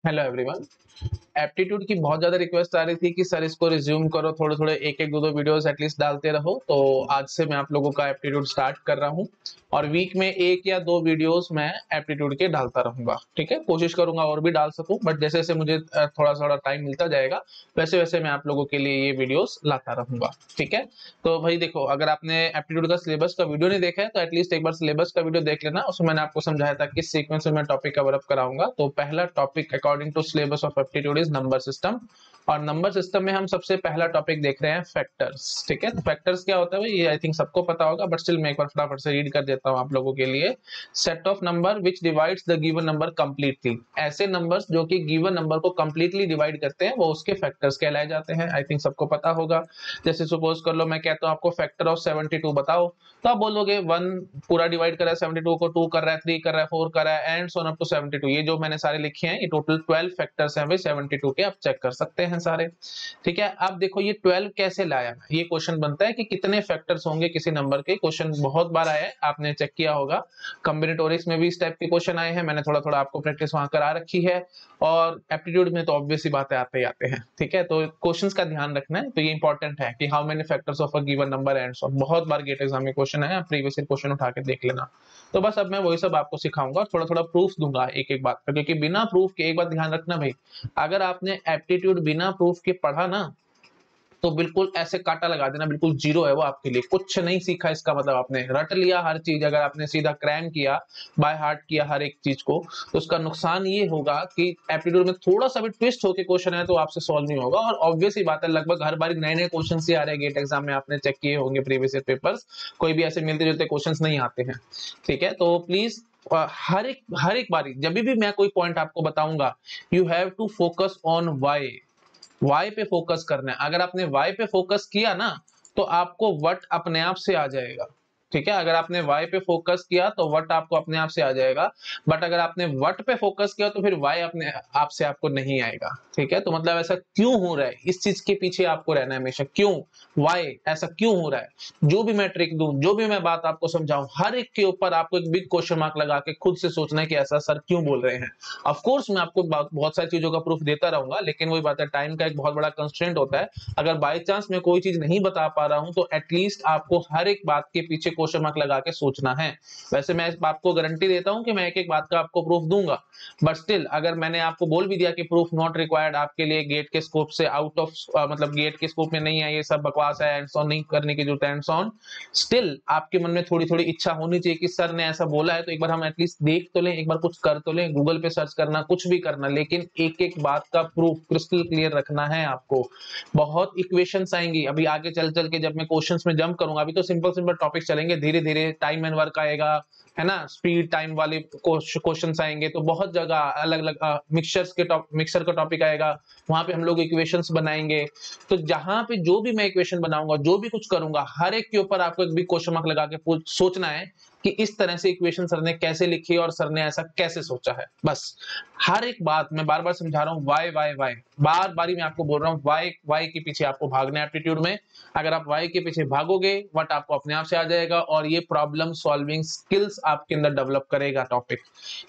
Hello everyone. Aptitude की बहुत ज्यादा रिक्वेस्ट आ रही थी कि सर इसको रिज्यूम करो, थोड़े थोड़े एक एक दो दो वीडियोस एटलीस्ट डालते रहो। तो आज से मैं आप लोगों का एप्टीट्यूड स्टार्ट कर रहा हूं और वीक में एक या दो वीडियोस मैं एप्टीट्यूड के डालता रहूंगा। ठीक है, कोशिश करूंगा और भी डाल सकूं, बट जैसे जैसे मुझे थोड़ा थोड़ा टाइम मिलता जाएगा वैसे वैसे मैं आप लोगों के लिए ये वीडियोस लाता रहूंगा। ठीक है, तो भाई देखो, अगर आपने एप्टीट्यूड का सिलेबस का वीडियो नहीं देखा है तो एटलीस्ट एक बार सिलेबस का वीडियो देख लेना। उसमें मैंने आपको समझाया था किस सीक्वेंस में मैं टॉपिक कवर अप कराऊंगा। तो पहला topic according to syllabus of aptitude is number system, और नंबर सिस्टम में हम सबसे पहला टॉपिक देख रहे हैं फैक्टर्स। ठीक है, तो फैक्टर्स क्या होता है भाई, ये आई थिंक सबको पता होगा, बट स्टिल मैं एक बार फटाफट से रीड कर देता हूं आप लोगों के लिए। Set of number which divides the given number completely, ऐसे नंबर्स जो कि गिवन नंबर को कंप्लीटली डिवाइड करते हैं वो उसके फैक्टर्स कहलाए जाते हैं। आई थिंक सबको पता होगा। जैसे सपोज कर लो मैं कहता हूं आपको फैक्टर ऑफ 72 बताओ, तो आप बोलोगे 1 पूरा डिवाइड कर रहा है 72 को, 2 कर रहा है, 3 कर रहा है, 4 कर रहा है, and so on up to 72। ये जो मैंने सारे लिखे हैं ये टोटल 12 फैक्टर्स हैं भाई 72 के, आप चेक कर सकते हैं सारे। ठीक है, अब देखो ये 12 कैसे लाया, ये क्वेश्चन बनता है कि कितने फैक्टर्स होंगे किसी नंबर के। क्वेश्चन बहुत बार आया है, आपने चेक किया होगा, कॉम्बिनेटोरिक्स में भी इस टाइप के क्वेश्चन आए हैं, मैंने थोड़ा थोड़ा आपको प्रैक्टिस वहां करा रखी है, और एप्टीट्यूड में तो ऑब्वियस सी बातें आते ही आते हैं। ठीक है, तो क्वेश्चंस का ध्यान रखना है। तो ये इंपॉर्टेंट है कि how many factors of a given number and so, बहुत बार गेट एग्जाम में क्वेश्चन है, प्रीवियस ईयर क्वेश्चन उठा के देख लेना। तो बस अब मैं वही सब आपको सिखाऊंगा और थोड़ा थोड़ा प्रूफ दूंगा एक एक बात का, क्योंकि बिना प्रूफ के एक बात ध्यान रखना भाई, अगर आपने एप्टीट्यूड बिना प्रूफ के पढ़ा ना तो बिल्कुल ऐसे काटा लगा देना, बिल्कुल जीरो है वो आपके लिए, कुछ नहीं सीखा इसका मतलब। आपने रट लिया हर चीज, अगर आपने सीधा क्रैम किया, बाय हार्ट किया हर एक चीज को, तो उसका नुकसान ये होगा कि एप्टीट्यूड में थोड़ा सा भी ट्विस्ट होकर क्वेश्चन है तो आपसे सॉल्व नहीं होगा। और ऑब्वियस ही बात है, लगभग हर बार नए नए क्वेश्चन ही आ रहे हैं गेट एग्जाम में, आपने चेक किए होंगे प्रीवियस ईयर पेपर्स, कोई भी ऐसे मिलते जुलते क्वेश्चन नहीं आते हैं। ठीक है, तो प्लीज हर एक बारी जब भी मैं कोई पॉइंट आपको बताऊंगा, you have to focus on Y. Y पे फोकस करना है। अगर आपने वाई पे फोकस किया ना तो आपको वट अपने आप से आ जाएगा। ठीक है, अगर आपने वाई पे फोकस किया तो वट आपको अपने आप से आ जाएगा, बट अगर आपने वट पे फोकस किया तो फिर वाई अपने आप से आपको नहीं आएगा। ठीक है, तो मतलब ऐसा क्यों हो रहा है, इस चीज के पीछे आपको रहना है हमेशा, क्यों, वाई, ऐसा क्यों हो रहा है। जो भी मैं ट्रिक दूं, जो भी मैं बात आपको समझाऊं, हर एक के ऊपर आपको एक बिग क्वेश्चन मार्क लगा के खुद से सोचना है कि ऐसा सर क्यों बोल रहे हैं। ऑफ कोर्स मैं आपको बहुत सारी चीजों का प्रूफ देता रहूंगा, लेकिन वही बात है, टाइम का एक बहुत बड़ा कंस्ट्रेंट होता है। अगर बाय चांस मैं कोई चीज नहीं बता पा रहा हूं तो एटलीस्ट आपको हर एक बात के पीछे क्वेश्चन मार्क लगा के सोचना है। वैसे मैं इस बात को गारंटी देता हूं कि मैं एक एक बात का आपको प्रूफ दूंगा, बट स्टिल अगर मैंने आपको बोल भी दिया कि प्रूफ नॉट रिक्वायर्ड, आपके लिए गेट के स्कोप से आउट ऑफ मतलब गेट के स्कोप में नहीं है, ये सब बकवास है, एंड सॉन नहीं करने की जरूरत है, एंड सॉन, स्टिल आपके मन में थोड़ी थोड़ी इच्छा होनी चाहिए कि सर ने ऐसा बोला है तो एक बार हम एटलीस्ट देख तो लें, एक बार कुछ कर तो लें, गूगल पे सर्च करना, कुछ भी करना, लेकिन एक एक बात का प्रूफ क्रिस्टल क्लियर रखना है आपको। बहुत इक्वेशंस आएंगी अभी आगे चल चल के, जब मैं क्वेश्चंस में जंप करूंगा, अभी तो सिंपल सिंपल टॉपिक चलेंगे, धीरे धीरे टाइम एंड वर्क आएगा, है ना, स्पीड टाइम वाले क्वेश्चंस आएंगे, तो बहुत जगह अलग अलग मिक्सर का टॉपिक आएगा, वहां पे हम लोग इक्वेशंस बनाएंगे। तो जहां पे जो भी मैं इक्वेशन बनाऊंगा, जो भी कुछ करूंगा, हर एक के ऊपर आपको एक भी क्वेश्चन मार्क लगा के सोचना है कि इस तरह से इक्वेशन सर ने कैसे लिखी और सर ने ऐसा कैसे सोचा है। बस हर एक बात मैं बार बार समझा रहा हूं, वाई वाई वाई, बार बार मैं आपको बोल रहा हूं, वाई वाई के पीछे आपको भागना है एप्टीट्यूड में। अगर आप वाई के पीछे भागोगे, वट आपको अपने आप से आ जाएगा, और ये प्रॉब्लम सॉल्विंग स्किल्स आपके अंदर डेवलप करेगा टॉपिक।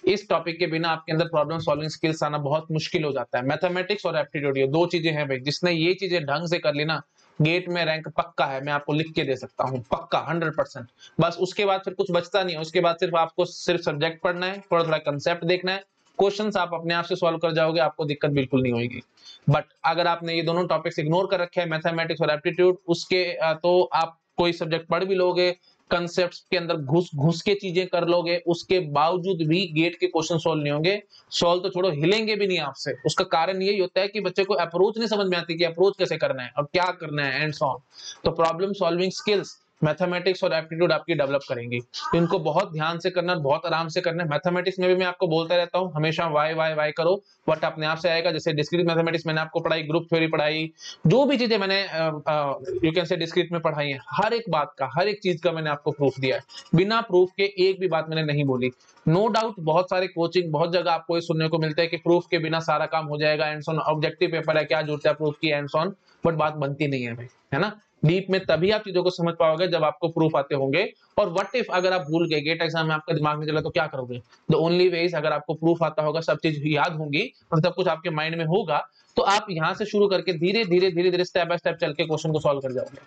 इस टॉपिक के बिना आपके अंदर प्रॉब्लम सॉल्विंग स्किल्स आना बहुत मुश्किल हो जाता है। मैथमेटिक्स और एप्टीट्यूड ये दो चीजें हैं भाई, जिसने ये चीजें ढंग से कर ली ना, गेट में रैंक पक्का है, मैं आपको लिख के दे सकता हूं, पक्का 100%। बस उसके बाद फिर कुछ बचता नहीं है, उसके बाद सिर्फ आपको सिर्फ सब्जेक्ट पढ़ना है, थोड़ा थोड़ा कंसेप्ट देखना है, क्वेश्चंस आप अपने आप से सॉल्व कर जाओगे, आपको दिक्कत बिल्कुल नहीं होगी। बट अगर आपने ये दोनों टॉपिक्स इग्नोर कर रखे हैं, मैथमेटिक्स और एप्टीट्यूड, उसके तो आप कोई सब्जेक्ट पढ़ भी लोगे, कंसेप्ट्स के अंदर घुस घुस के चीजें कर लोगे, उसके बावजूद भी गेट के क्वेश्चन सॉल्व नहीं होंगे। सॉल्व तो छोड़ो, हिलेंगे भी नहीं आपसे। उसका कारण यही होता है कि बच्चे को अप्रोच नहीं समझ में आती कि अप्रोच कैसे करना है और क्या करना है, एंड सो ऑन। तो प्रॉब्लम सॉल्विंग स्किल्स मैथमेटिक्स और एप्टीट्यूड आपकी डेवलप करेंगी, तो इनको बहुत ध्यान से करना, बहुत आराम से करना है। मैथमेटिक्स में भी मैं आपको बोलता रहता हूं हमेशा, वाई वाई वाई करो, बट अपने आप से आएगा। जैसे डिस्क्रीट मैथमेटिक्स मैंने आपको पढ़ाई, ग्रुप थ्योरी पढ़ाई, जो भी चीजें मैंने यू कैन से डिस्क्रीट में पढ़ाई है, हर एक बात का, हर एक चीज का मैंने आपको प्रूफ दिया है। बिना प्रूफ के एक भी बात मैंने नहीं बोली। नो डाउट बहुत सारे कोचिंग, बहुत जगह आपको ये सुनने को मिलता है कि प्रूफ के बिना सारा काम हो जाएगा, एंड सॉन, ऑब्जेक्टिव पेपर है, क्या जरूरत है प्रूफ की, एंड सॉन, बट बात बनती नहीं है भाई, है ना। डीप में तभी आप चीजों को समझ पाओगे जब आपको प्रूफ आते होंगे। और व्हाट इफ अगर आप भूल गए, गेट एग्जाम में आपका दिमाग में चला, तो क्या करोगे? द ओनली वे इज, अगर आपको प्रूफ आता होगा, सब चीज याद होंगी और सब कुछ आपके माइंड में होगा, तो आप यहां से शुरू करके धीरे धीरे धीरे धीरे स्टेप बाय स्टेप चल के क्वेश्चन को सॉल्व कर जाओगे।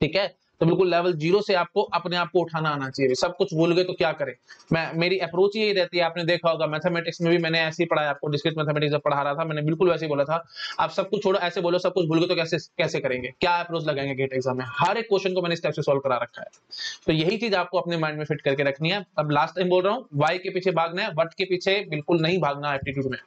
ठीक है, तो बिल्कुल लेवल 0 से आपको अपने आप को उठाना आना चाहिए। सब कुछ भूल गए तो क्या करें? मेरी अप्रोच यही रहती है, आपने देखा होगा मैथमेटिक्स में भी मैंने ऐसे ही पढ़ाया आपको, डिस्क्रीट मैथमेटिक्स जब पढ़ा रहा था मैंने बिल्कुल वैसे ही बोला था, आप सब कुछ छोड़ो, ऐसे बोलो सब कुछ भूल गए तो कैसे कैसे करेंगे, क्या अप्रोच लगाएंगे गेट एग्जाम में। हर एक क्वेश्चन को मैंने स्टेप से सॉल्व करा रखा है। तो यही चीज आपको अपने माइंड में फिट करके रखनी है। अब लास्ट टाइम बोल रहा हूँ, वाई के पीछे भागना है, वट के पीछे बिल्कुल नहीं भागना एप्टीट्यूड में।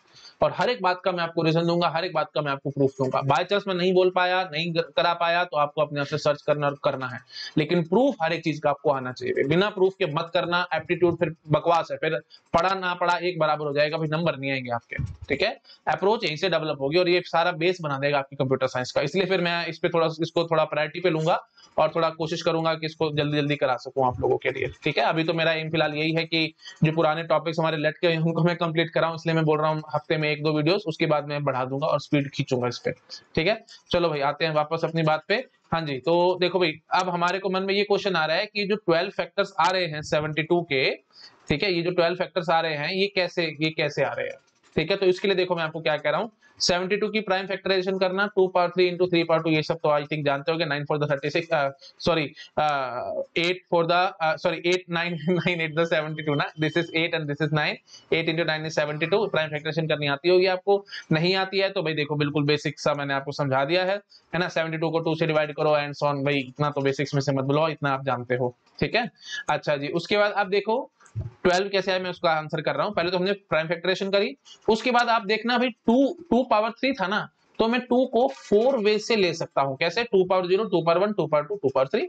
और हर एक बात का मैं आपको रीजन दूंगा, हर एक बात का मैं आपको प्रूफ दूंगा। बाय चांस मैं नहीं बोल पाया, नहीं करा पाया, तो आपको अपने आप से सर्च करना और करना है, लेकिन प्रूफ हर एक चीज का आपको आना चाहिए। बिना प्रूफ के मत करना एप्टीट्यूड, फिर बकवास है, फिर पढ़ा ना पढ़ा एक बराबर हो जाएगा, फिर नंबर नहीं आएंगे आपके। ठीक है, अप्रोच यहीं से डेवलप होगी और ये सारा बेस बना देगा आपकी कंप्यूटर साइंस का। इसलिए फिर मैं इस पे थोड़ा, इसको थोड़ा प्रायोरिटी पे लूंगा और थोड़ा कोशिश करूंगा कि इसको जल्दी जल्दी करा सकूं आप लोगों के लिए। ठीक है, अभी तो मेरा एम फिलहाल यही है कि जो पुराने टॉपिक्स हमारे लट के उनको मैं कंप्लीट कराऊं, इसलिए मैं बोल रहा हूँ हफ्ते में 1-2 वीडियोस, उसके बाद मैं बढ़ा दूंगा और स्पीड खींचूंगा इस पे। ठीक है, चलो भाई आते हैं वापस अपनी बात पे। हाँ जी, तो देखो भाई, अब हमारे को मन में ये क्वेश्चन आ रहा है कि जो 12 फैक्टर्स आ रहे हैं 72 के, ठीक है, ये जो 12 फैक्टर्स आ रहे हैं, ये कैसे आ रहे हैं? ठीक है, तो इसके लिए देखो मैं आपको क्या कह रहा हूँ, 72 की प्राइम फैक्टराइजेशन करना, 2 पावर 3 इंटू 3 पावर 2, ये सब तो आई थिंक जानते होगे। 9 for the 36, sorry 8 for the sorry 8 9 9 8 the 72 ना, this is 8 and this is 9, 8 into 9 is 72। Prime factorisation करनी आती होगी आपको, नहीं आती है तो भाई देखो बिल्कुल बेसिक सा मैंने आपको समझा दिया है ना। 72 को 2 से डिवाइड करो एंड सो ऑन, भाई इतना तो बेसिक्स में से मत बुलाओ, इतना आप जानते हो। ठीक है, अच्छा जी, उसके बाद अब देखो 12 कैसे है, मैं उसका आंसर कर रहा हूं। पहले तो हमने प्राइम फैक्टराइजेशन करी, उसके बाद आप देखना भाई 2 पावर 3 था ना, तो मैं 2 को 4 वे से ले सकता हूं। कैसे? 2 पावर 0, 2 पावर 1, 2 पावर 2, 2 पावर 3,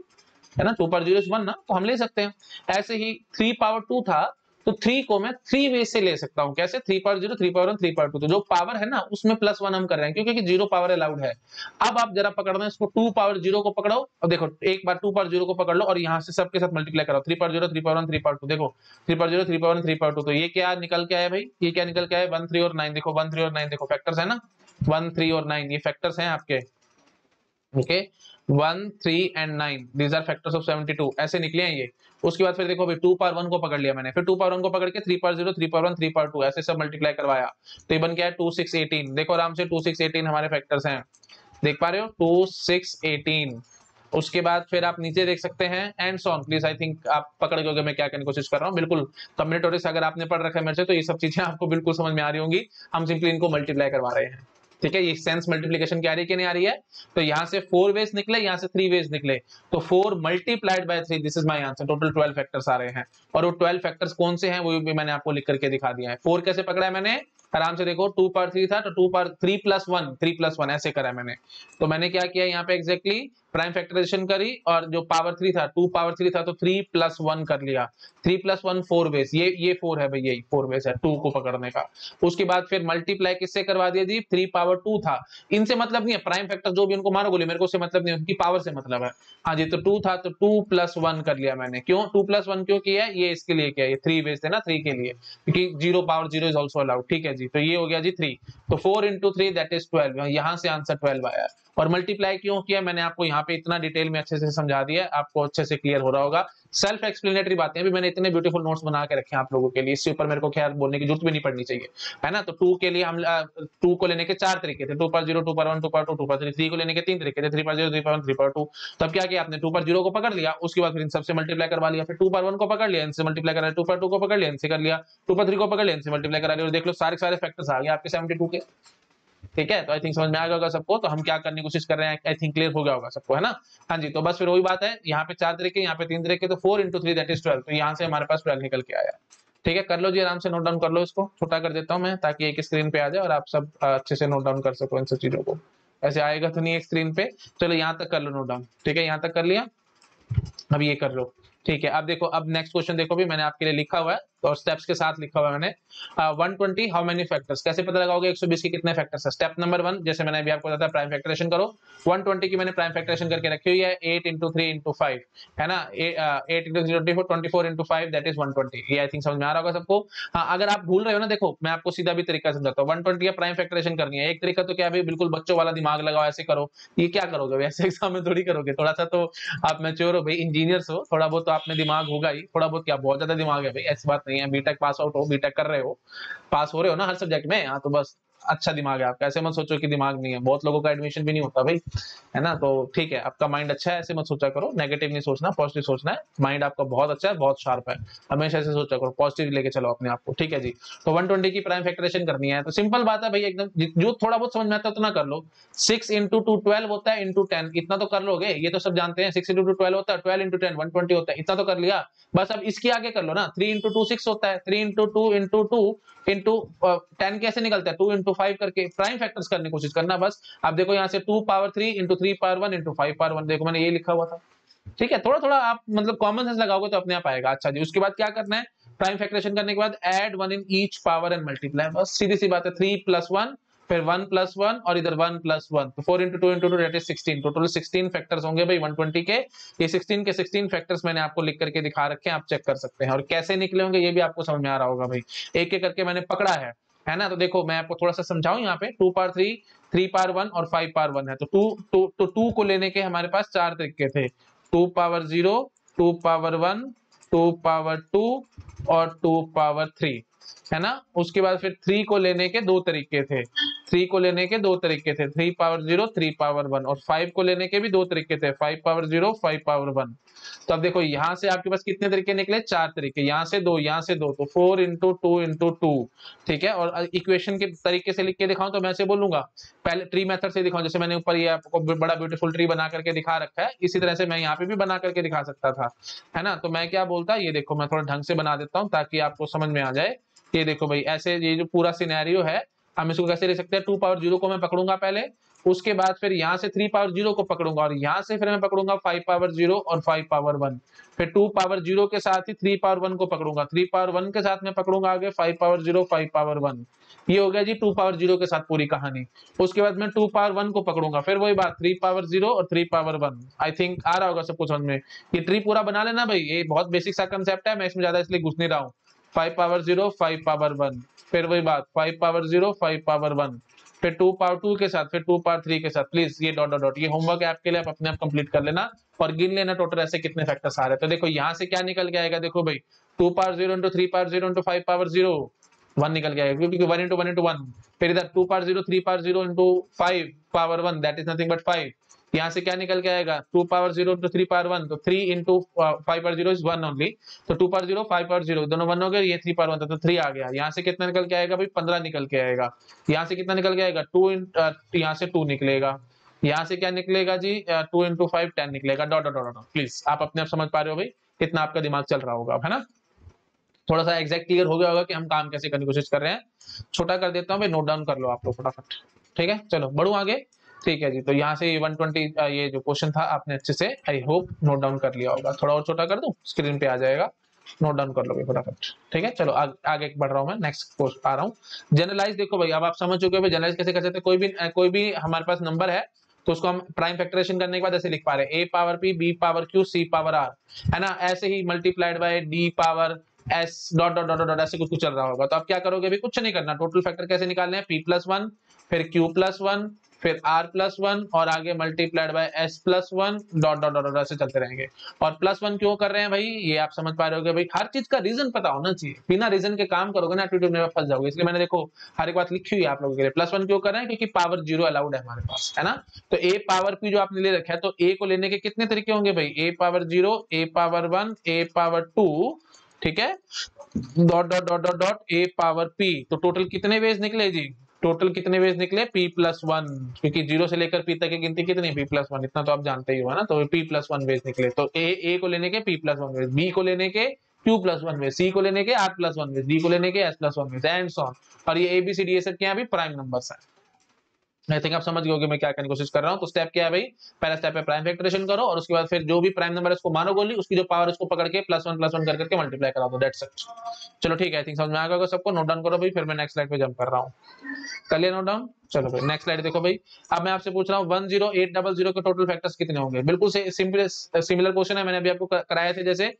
है ना। 2 पावर 0 इज 1 ना, तो हम ले सकते हैं। ऐसे ही 3 पावर 2 था, तो 3 को मैं 3 वे से ले सकता हूं। कैसे? 3 पावर 0, 3 पावर 1, 3 पावर 2, तो जो पावर है ना उसमें +1 हम कर रहे हैं क्योंकि 0 पावर अलाउड है। अब आप जरा पकड़ना इसको, 2 पावर 0 को पकड़ो और देखो, एक बार 2 पावर 0 को पकड़ लो और यहां से सबके साथ मल्टीप्लाई करो, 3 पावर 0, 3 पावर 1, 3 पावर 2, देखो 3 पावर 0, 3 पावर 1, 3 पावर 2, तो ये क्या निकल के आया भाई? ये क्या निकल के आया? 1 3 और 9, देखो 1 3 और 9, देखो फैक्टर्स है ना, 1 3 और 9 ये फैक्टर्स हैं आपके। Okay, 1 3 and 9 these are factors of 72, ऐसे निकले हैं ये। उसके बाद फिर देखो अभी 2 पावर 1 को पकड़ लिया मैंने, फिर 2 पावर 1 को पकड़ के 3 पावर 0, 3 पावर 1, 3 पावर 2, ऐसे सब मल्टीप्लाई करवाया, तो ये बन गया 2 6 18। देखो आराम से 2 6 18 हमारे फैक्टर्स हैं, देख पा रहे हो, 2 6 18। उसके बाद फिर आप नीचे देख सकते हैं and so on. Please I think आप पकड़ गए मैं क्या कहने की कोशिश कर रहा हूँ। बिल्कुल कम्बिनेटोरिक्स अगर आपने पढ़ रखा है मेरे से, तो ये सब चीजें आपको बिल्कुल समझ में आ रही होंगी। हम सिंपली इनको मल्टीप्लाई करवा रहे हैं। ठीक है, ये सेंस मल्टीप्लिकेशन की आ रही है कि नहीं आ रही है? तो यहां से 4 वेज निकले, यहां से 3 वेज निकले, तो 4 multiplied by 3, this is my answer. Total 12 factors आ रहे हैं और वो 12 फैक्टर्स कौन से हैं वो भी मैंने आपको लिख करके दिखा दिया है। 4 कैसे पकड़ा है मैंने? आराम से देखो, 2 पावर 3 था तो 2 पावर 3 प्लस 1, 3 प्लस 1 ऐसे करा है मैंने। तो मैंने क्या किया यहाँ पे एग्जैक्टली प्राइम फैक्टराइजेशन करी और जो पावर 3 था, 2 पावर 3 था तो 3 प्लस 1 कर लिया। 3 प्लस 1 4 वेज, ये 4 है भाई, यही 4 वेज है 2 को पकड़ने का। उसके बाद फिर मल्टीप्लाई किससे करवा दिया जी? 3 पावर 2 था, इनसे मतलब नहीं है, प्राइम फैक्टर जो भी उनको मारो गोली, मेरे को उससे मतलब नहीं है, उनकी पावर से मतलब है। हाँ जी, तो 2 था तो 2 प्लस 1 कर लिया मैंने। क्यों 2 प्लस 1 क्यों किया? ये इसके लिए किया, ये 3 वेज थे ना, 3 के लिए, क्योंकि 0 पावर 0 इज आल्सो अलाउड। ठीक है जी, तो ये हो गया जी 3, तो 4 इंटू 3 दैट इज 12, यहां से आंसर 12 आया। और मल्टीप्लाई क्यों किया मैंने आपको यहाँ पे इतना डिटेल में अच्छे से समझा दिया, आपको अच्छे से क्लियर हो रहा होगा। सेल्फ एक्सप्लेनेटरी बातें भी मैंने इतने ब्यूटीफुल नोट्स बना के रखे हैं आप लोगों के लिए, इससे ऊपर मेरे को खैर बोलने की जरूरत भी नहीं पड़नी चाहिए, है ना। तो 2 के लिए हम 2 को लेने के 4 तरीके थे, 2 पर 0, 2 पर 1, 2 पर 2, 2 पर 3। 3 को लेने के 3 तरीके थे, 3 पर 0, 3 पर 1, 3 पर 2। तब क्या किया आपने? 2 पर 0 को पकड़ लिया, उसके बाद फिर इन सबसे मल्टीप्लाई करवा लिया, फिर 2 पर 1 को पकड़ लिया, इनसे मल्टीप्लाई करा, 2 पर 2 को पकड़ लिया, इनसे कर लिया, 2 पर 3 को पकड़ लिया, इनसे मल्टीप्लाई करा लिया, और देख लो सारे सारे फैक्टर्स आ गए आपके 72 के। ठीक है, तो आई थिंक समझ में आ गया होगा सबको, तो हम क्या करने की कोशिश कर रहे हैं, आई थिंक क्लियर हो गया होगा सबको, है ना। हाँ जी, तो बस फिर वही बात है, यहाँ पे 4 तरीके, यहाँ पे 3 तरीके, तो 4 इंटू 3 दैट इज 12, तो यहाँ से हमारे पास 12 निकल के आया। ठीक है, कर लो जी, आराम से नोट डाउन कर लो, इसको छोटा कर देता हूँ मैं ताकि एक स्क्रीन पे आ जाए और आप सब अच्छे से नोट डाउन कर सको इन सब चीजों को। ऐसे आएगा तो नहीं एक स्क्रीन पे, चलो यहाँ तक कर लो नोट डाउन। ठीक है, यहाँ तक कर लिया, अब ये कर लो। ठीक है, अब देखो, अब नेक्स्ट क्वेश्चन देखो भी मैंने आपके लिए लिखा हुआ है, और स्टेप्स के साथ लिखा हुआ है मैंने 120 हाउ मेनी फैक्टर्स, कैसे पता लगाओगे 120 के कितने फैक्टर्स है। स्टेप नंबर 1 जैसे मैंने अभी आपको बताया प्राइम फैक्टरेशन करो, 120 की मैंने प्राइम फैक्टरेशन करके रखी हुई है 8 into 3 into 5 है ना, 8 into 0 24 into 5 दैट इज 120। ये आई थिंक समझ में आ रहा होगा सबको। हाँ, अगर आप भूल रहे हो ना, देखो मैं आपको सीधा भी तरीका समझाता हूँ। 120 का प्राइम फैक्टरेशन करनी है, एक तरीका तो क्या है बिल्कुल बच्चों वाला दिमाग लगाओ ऐसे करो, ये क्या करोगे ऐसे एग्जाम में थोड़ी करोगे, थोड़ा सा तो आप मैच्योर हो भाई, इंजीनियर्स हो, थोड़ा बहुत तो आप में दिमाग होगा ही, थोड़ा बहुत क्या बहुत ज्यादा दिमाग है भाई, ऐसी बात नहीं है। बीटेक पास आउट हो, बीटेक कर रहे हो, पास हो रहे हो ना हर सब्जेक्ट में, हाँ तो बस अच्छा दिमाग है आपका, ऐसे मत सोचो कि दिमाग नहीं है, बहुत लोगों का एडमिशन भी नहीं होता भाई, है ना। तो ठीक है, आपका माइंड अच्छा है, ऐसे मत सोचा करो, नेगेटिव नहीं सोचना, पॉजिटिव सोचना है। माइंड आपका बहुत अच्छा है, बहुत शार्प है, हमेशा ऐसे सोचा करो, पॉजिटिव लेके चलो अपने आप को, ठीक है जी। तो 120 की प्राइम फैक्टरेशन करनी है, तो सिंपल बात है भाई एकदम, जो थोड़ा बहुत समझ में आता है उतना कर लो। 6 into 2 12 होता है, into 10 इतना तो कर लोगे, ये तो सब जानते हैं। 6 into 2 12 होता है, 12 into 10 120 होता है, इतना तो कर लिया। बस अब इसके आगे कर लो ना, 3 into 2 6 होता है, 3 into 2 into 2 into 10 कैसे निकलता है, 2 into 5 करके प्राइम फैक्टर्स करने की कोशिश करना बस। अब देखो यहाँ से 2 power 3 into 3 power 1 into 5 power 1, देखो मैंने ये लिखा हुआ था, ठीक है। थोड़ा थोड़ा आप मतलब कॉमन सेंस लगाओगे तो अपने आप आएगा। अच्छा जी, उसके बाद क्या करना है, प्राइम फैक्टरेशन करने के बाद add 1 in each power and multiply, बस सीधी सी बात है। 3 + 1 फिर 1 + 1 और इधर 1 + 1, तो 4 into 2 into 2 that is 16, total 16 factors होंगे भाई 120 के। ये 16 के 16 फैक्टर्स मैंने आपको लिख करके दिखा रखे हैं, आप चेक कर सकते हैं। और कैसे निकले होंगे ये भी आपको समझ में आ रहा होगा भाई, एक एक करके मैंने पकड़ा है ना। तो देखो मैं आपको थोड़ा सा समझाऊं, यहाँ पे 2 पावर 3 3 पावर 1 और 5 पावर 1 है, तो 2 को लेने के हमारे पास चार तरीके थे, 2 पावर 0 2 पावर 1 2 पावर 2 और 2 पावर 3, है ना। उसके बाद फिर 3 को लेने के दो तरीके थे, 3 को लेने के दो तरीके थे, 3 पावर 0 3 पावर 1, और 5 को लेने के भी दो तरीके थे, 5 पावर 0 5 पावर 1। तो अब देखो यहाँ से आपके पास कितने तरीके निकले, चार तरीके, यहाँ से दो, यहाँ से दो, तो 4 into 2 into 2, ठीक है। और इक्वेशन के तरीके से लिख के दिखाऊं तो मैं ऐसे बोलूंगा, पहले ट्री मेथड से दिखाऊं, जैसे मैंने ऊपर ये आपको बड़ा ब्यूटीफुल ट्री बना करके दिखा रखा है, इसी तरह से मैं यहाँ पे भी बना करके दिखा सकता था, है ना। तो मैं क्या बोलता, ये देखो मैं थोड़ा ढंग से बना देता हूँ ताकि आपको समझ में आ जाए। ये देखो भाई, ऐसे ये जो पूरा सिनेरियो है, हम इसको कैसे ले सकते हैं, 2 पावर 0 को मैं पकड़ूंगा पहले, उसके बाद फिर यहाँ से 3 पावर 0 को पकड़ूंगा, और यहाँ से फिर मैं पकड़ूंगा 5 पावर 0 और 5 पावर 1, फिर 2 पावर 0 के साथ ही 3 पावर 1 को पकड़ूंगा, 3 पावर 1 के साथ में पकड़ूंगा आगे 5 पावर 0 5 पावर 1। ये हो गया जी 2 पावर 0 के साथ पूरी कहानी। उसके बाद मैं 2 पावर 1 को पकड़ूंगा, फिर वही बात 3 पावर 0 और 3 पावर 1। आई थिंक आ रहा होगा सब कुछ समझ में। ये ट्री पूरा बना लेना भाई, ये बहुत बेसिक सा कंसेप्ट है, मैं इसमें ज्यादा इसलिए घुस नहीं रहा हूँ। 5 पावर 0 5 पावर 1, फिर वही बात 5 पावर 0 5 पावर 1, फिर 2 पावर 2 के साथ, फिर 2 पावर 3 के साथ। प्लीज ये डॉट डॉट डॉट, ये होमवर्क है आपके लिए, आप अपने आप कंप्लीट कर लेना और गिन लेना टोटल ऐसे कितने फैक्टर्स आ रहे हैं। तो देखो यहाँ से क्या निकल के आएगा, देखो भाई 2 power 0 into 3 power 0 into 5 power 0 1 निकल के आएगा, क्योंकि 1 into 1 into 1, फिर इधर 2 power 0 3 power 0 into 5 power 1 that is nothing but 5। यहाँ से क्या निकल के आएगा, 2 पावर 0 into 3 पावर 1, तो 3 into 5 पावर 0 इज 1 ओनली, तो 2 पावर 0 5 पावर 0 दोनों 1 हो गए, ये 3 पावर 1 था तो 3 आ गया। यहाँ से कितना निकल के आएगा भाई, 15 निकल के आएगा। यहाँ से कितना निकल के आएगा, 2 यहाँ से 2 निकलेगा, यहाँ से क्या निकलेगा जी 2 into 5 10 निकलेगा, डॉट डॉट डॉट। प्लीज आप अपने आप समझ पा रहे हो भाई कितना आपका दिमाग चल रहा होगा, है ना। थोड़ा सा एग्जैक्ट क्लियर हो गया होगा कि हम काम कैसे करने की कोशिश कर रहे हैं। छोटा कर देता हूँ भाई, नोट डाउन कर लो आप लोग फटाफट, ठीक है। चलो बढ़ू आगे, ठीक है जी। तो यहाँ से 120 ये जो क्वेश्चन था आपने अच्छे से आई होप नोट डाउन कर लिया होगा। थोड़ा और छोटा कर दूं, स्क्रीन पे आ जाएगा, नोट डाउन कर लोगे फटाफट, ठीक है। चलो आगे बढ़ रहा हूँ मैं, नेक्स्ट पोस्ट आ रहा हूँ। जनरलाइज देखो भाई, अब आप समझ चुके हो जनरलाइज कैसे कर सकते हैं। कोई भी हमारे पास नंबर है तो उसको हम प्राइम फैक्टरेशन करने के बाद ऐसे लिख पा रहे हैं, a power p b power q c power r, है ना। ऐसे ही multiplied by d power s dot dot dot dot ऐसे कुछ चल रहा होगा। तो आप क्या करोगे अभी, कुछ नहीं करना, टोटल फैक्टर कैसे निकालने हैं, p+1 फिर q+1 फिर r+1 और आगे multiplied by s+1 dot dot dot ऐसे चलते रहेंगे। और +1 क्यों कर रहे हैं भाई, ये आप समझ पा रहे होगे भाई, हर चीज का रीजन पता होना चाहिए, बिना रीजन के काम करोगे ना एप्टीट्यूड में फंस जाओगे। इसलिए मैंने देखो हर एक बात लिखी हुई है आप लोगों के लिए। +1 क्यों कर रहे हैं, क्योंकि पावर 0 अलाउड है हमारे पास, है ना। तो a पावर p जो आपने ले रखा है, तो a को लेने के कितने तरीके होंगे भाई, a power 0 a power 1 a power 2, ठीक है, dot dot dot dot dot a power p। तो टोटल कितने वेज निकले जी, टोटल कितने वेज निकले, p+1, क्योंकि 0 से लेकर p तक की गिनती कितनी, p+1, इतना तो आप जानते ही हो, है ना। तो p+1 वेज निकले। तो a को लेने के p+1 वेज, b को लेने के q+1 वेज, c को लेने के r+1 वेज, d को लेने के s+1 veg, and so on. और ये abcd ये सब क्या है अभी प्राइम नंबर्स है, आई थिंक आप समझ गए होगे मैं क्या करने की कोशिश कर रहा हूँ। तो स्टेप क्या है भाई, पहला स्टेप है प्राइम फैक्टरेशन करो और उसके बाद फिर जो भी प्राइम नंबर है उसको मानो गोली, उसकी जो पावर उसको पकड़ के प्लस वन कर करके मल्टीप्लाई करा दो, दैट्स इट। चलो ठीक है, आई थिंक समझ में आ गया होगा सबको। नोट डाउन करो भाई, फिर मैं नेक्स्ट स्लाइड पे जंप कर रहा हूँ। कर लिया नोट डाउन? चलो भाई नेक्स्ट स्लाइड देखो भाई। अब मैं आपसे पूछ रहा हूँ 10800 के टोटल फैक्टर्स कितने होंगे। बिल्कुल से सिमिलर क्वेश्चन है, मैंने अभी आपको कराया थे। जैसे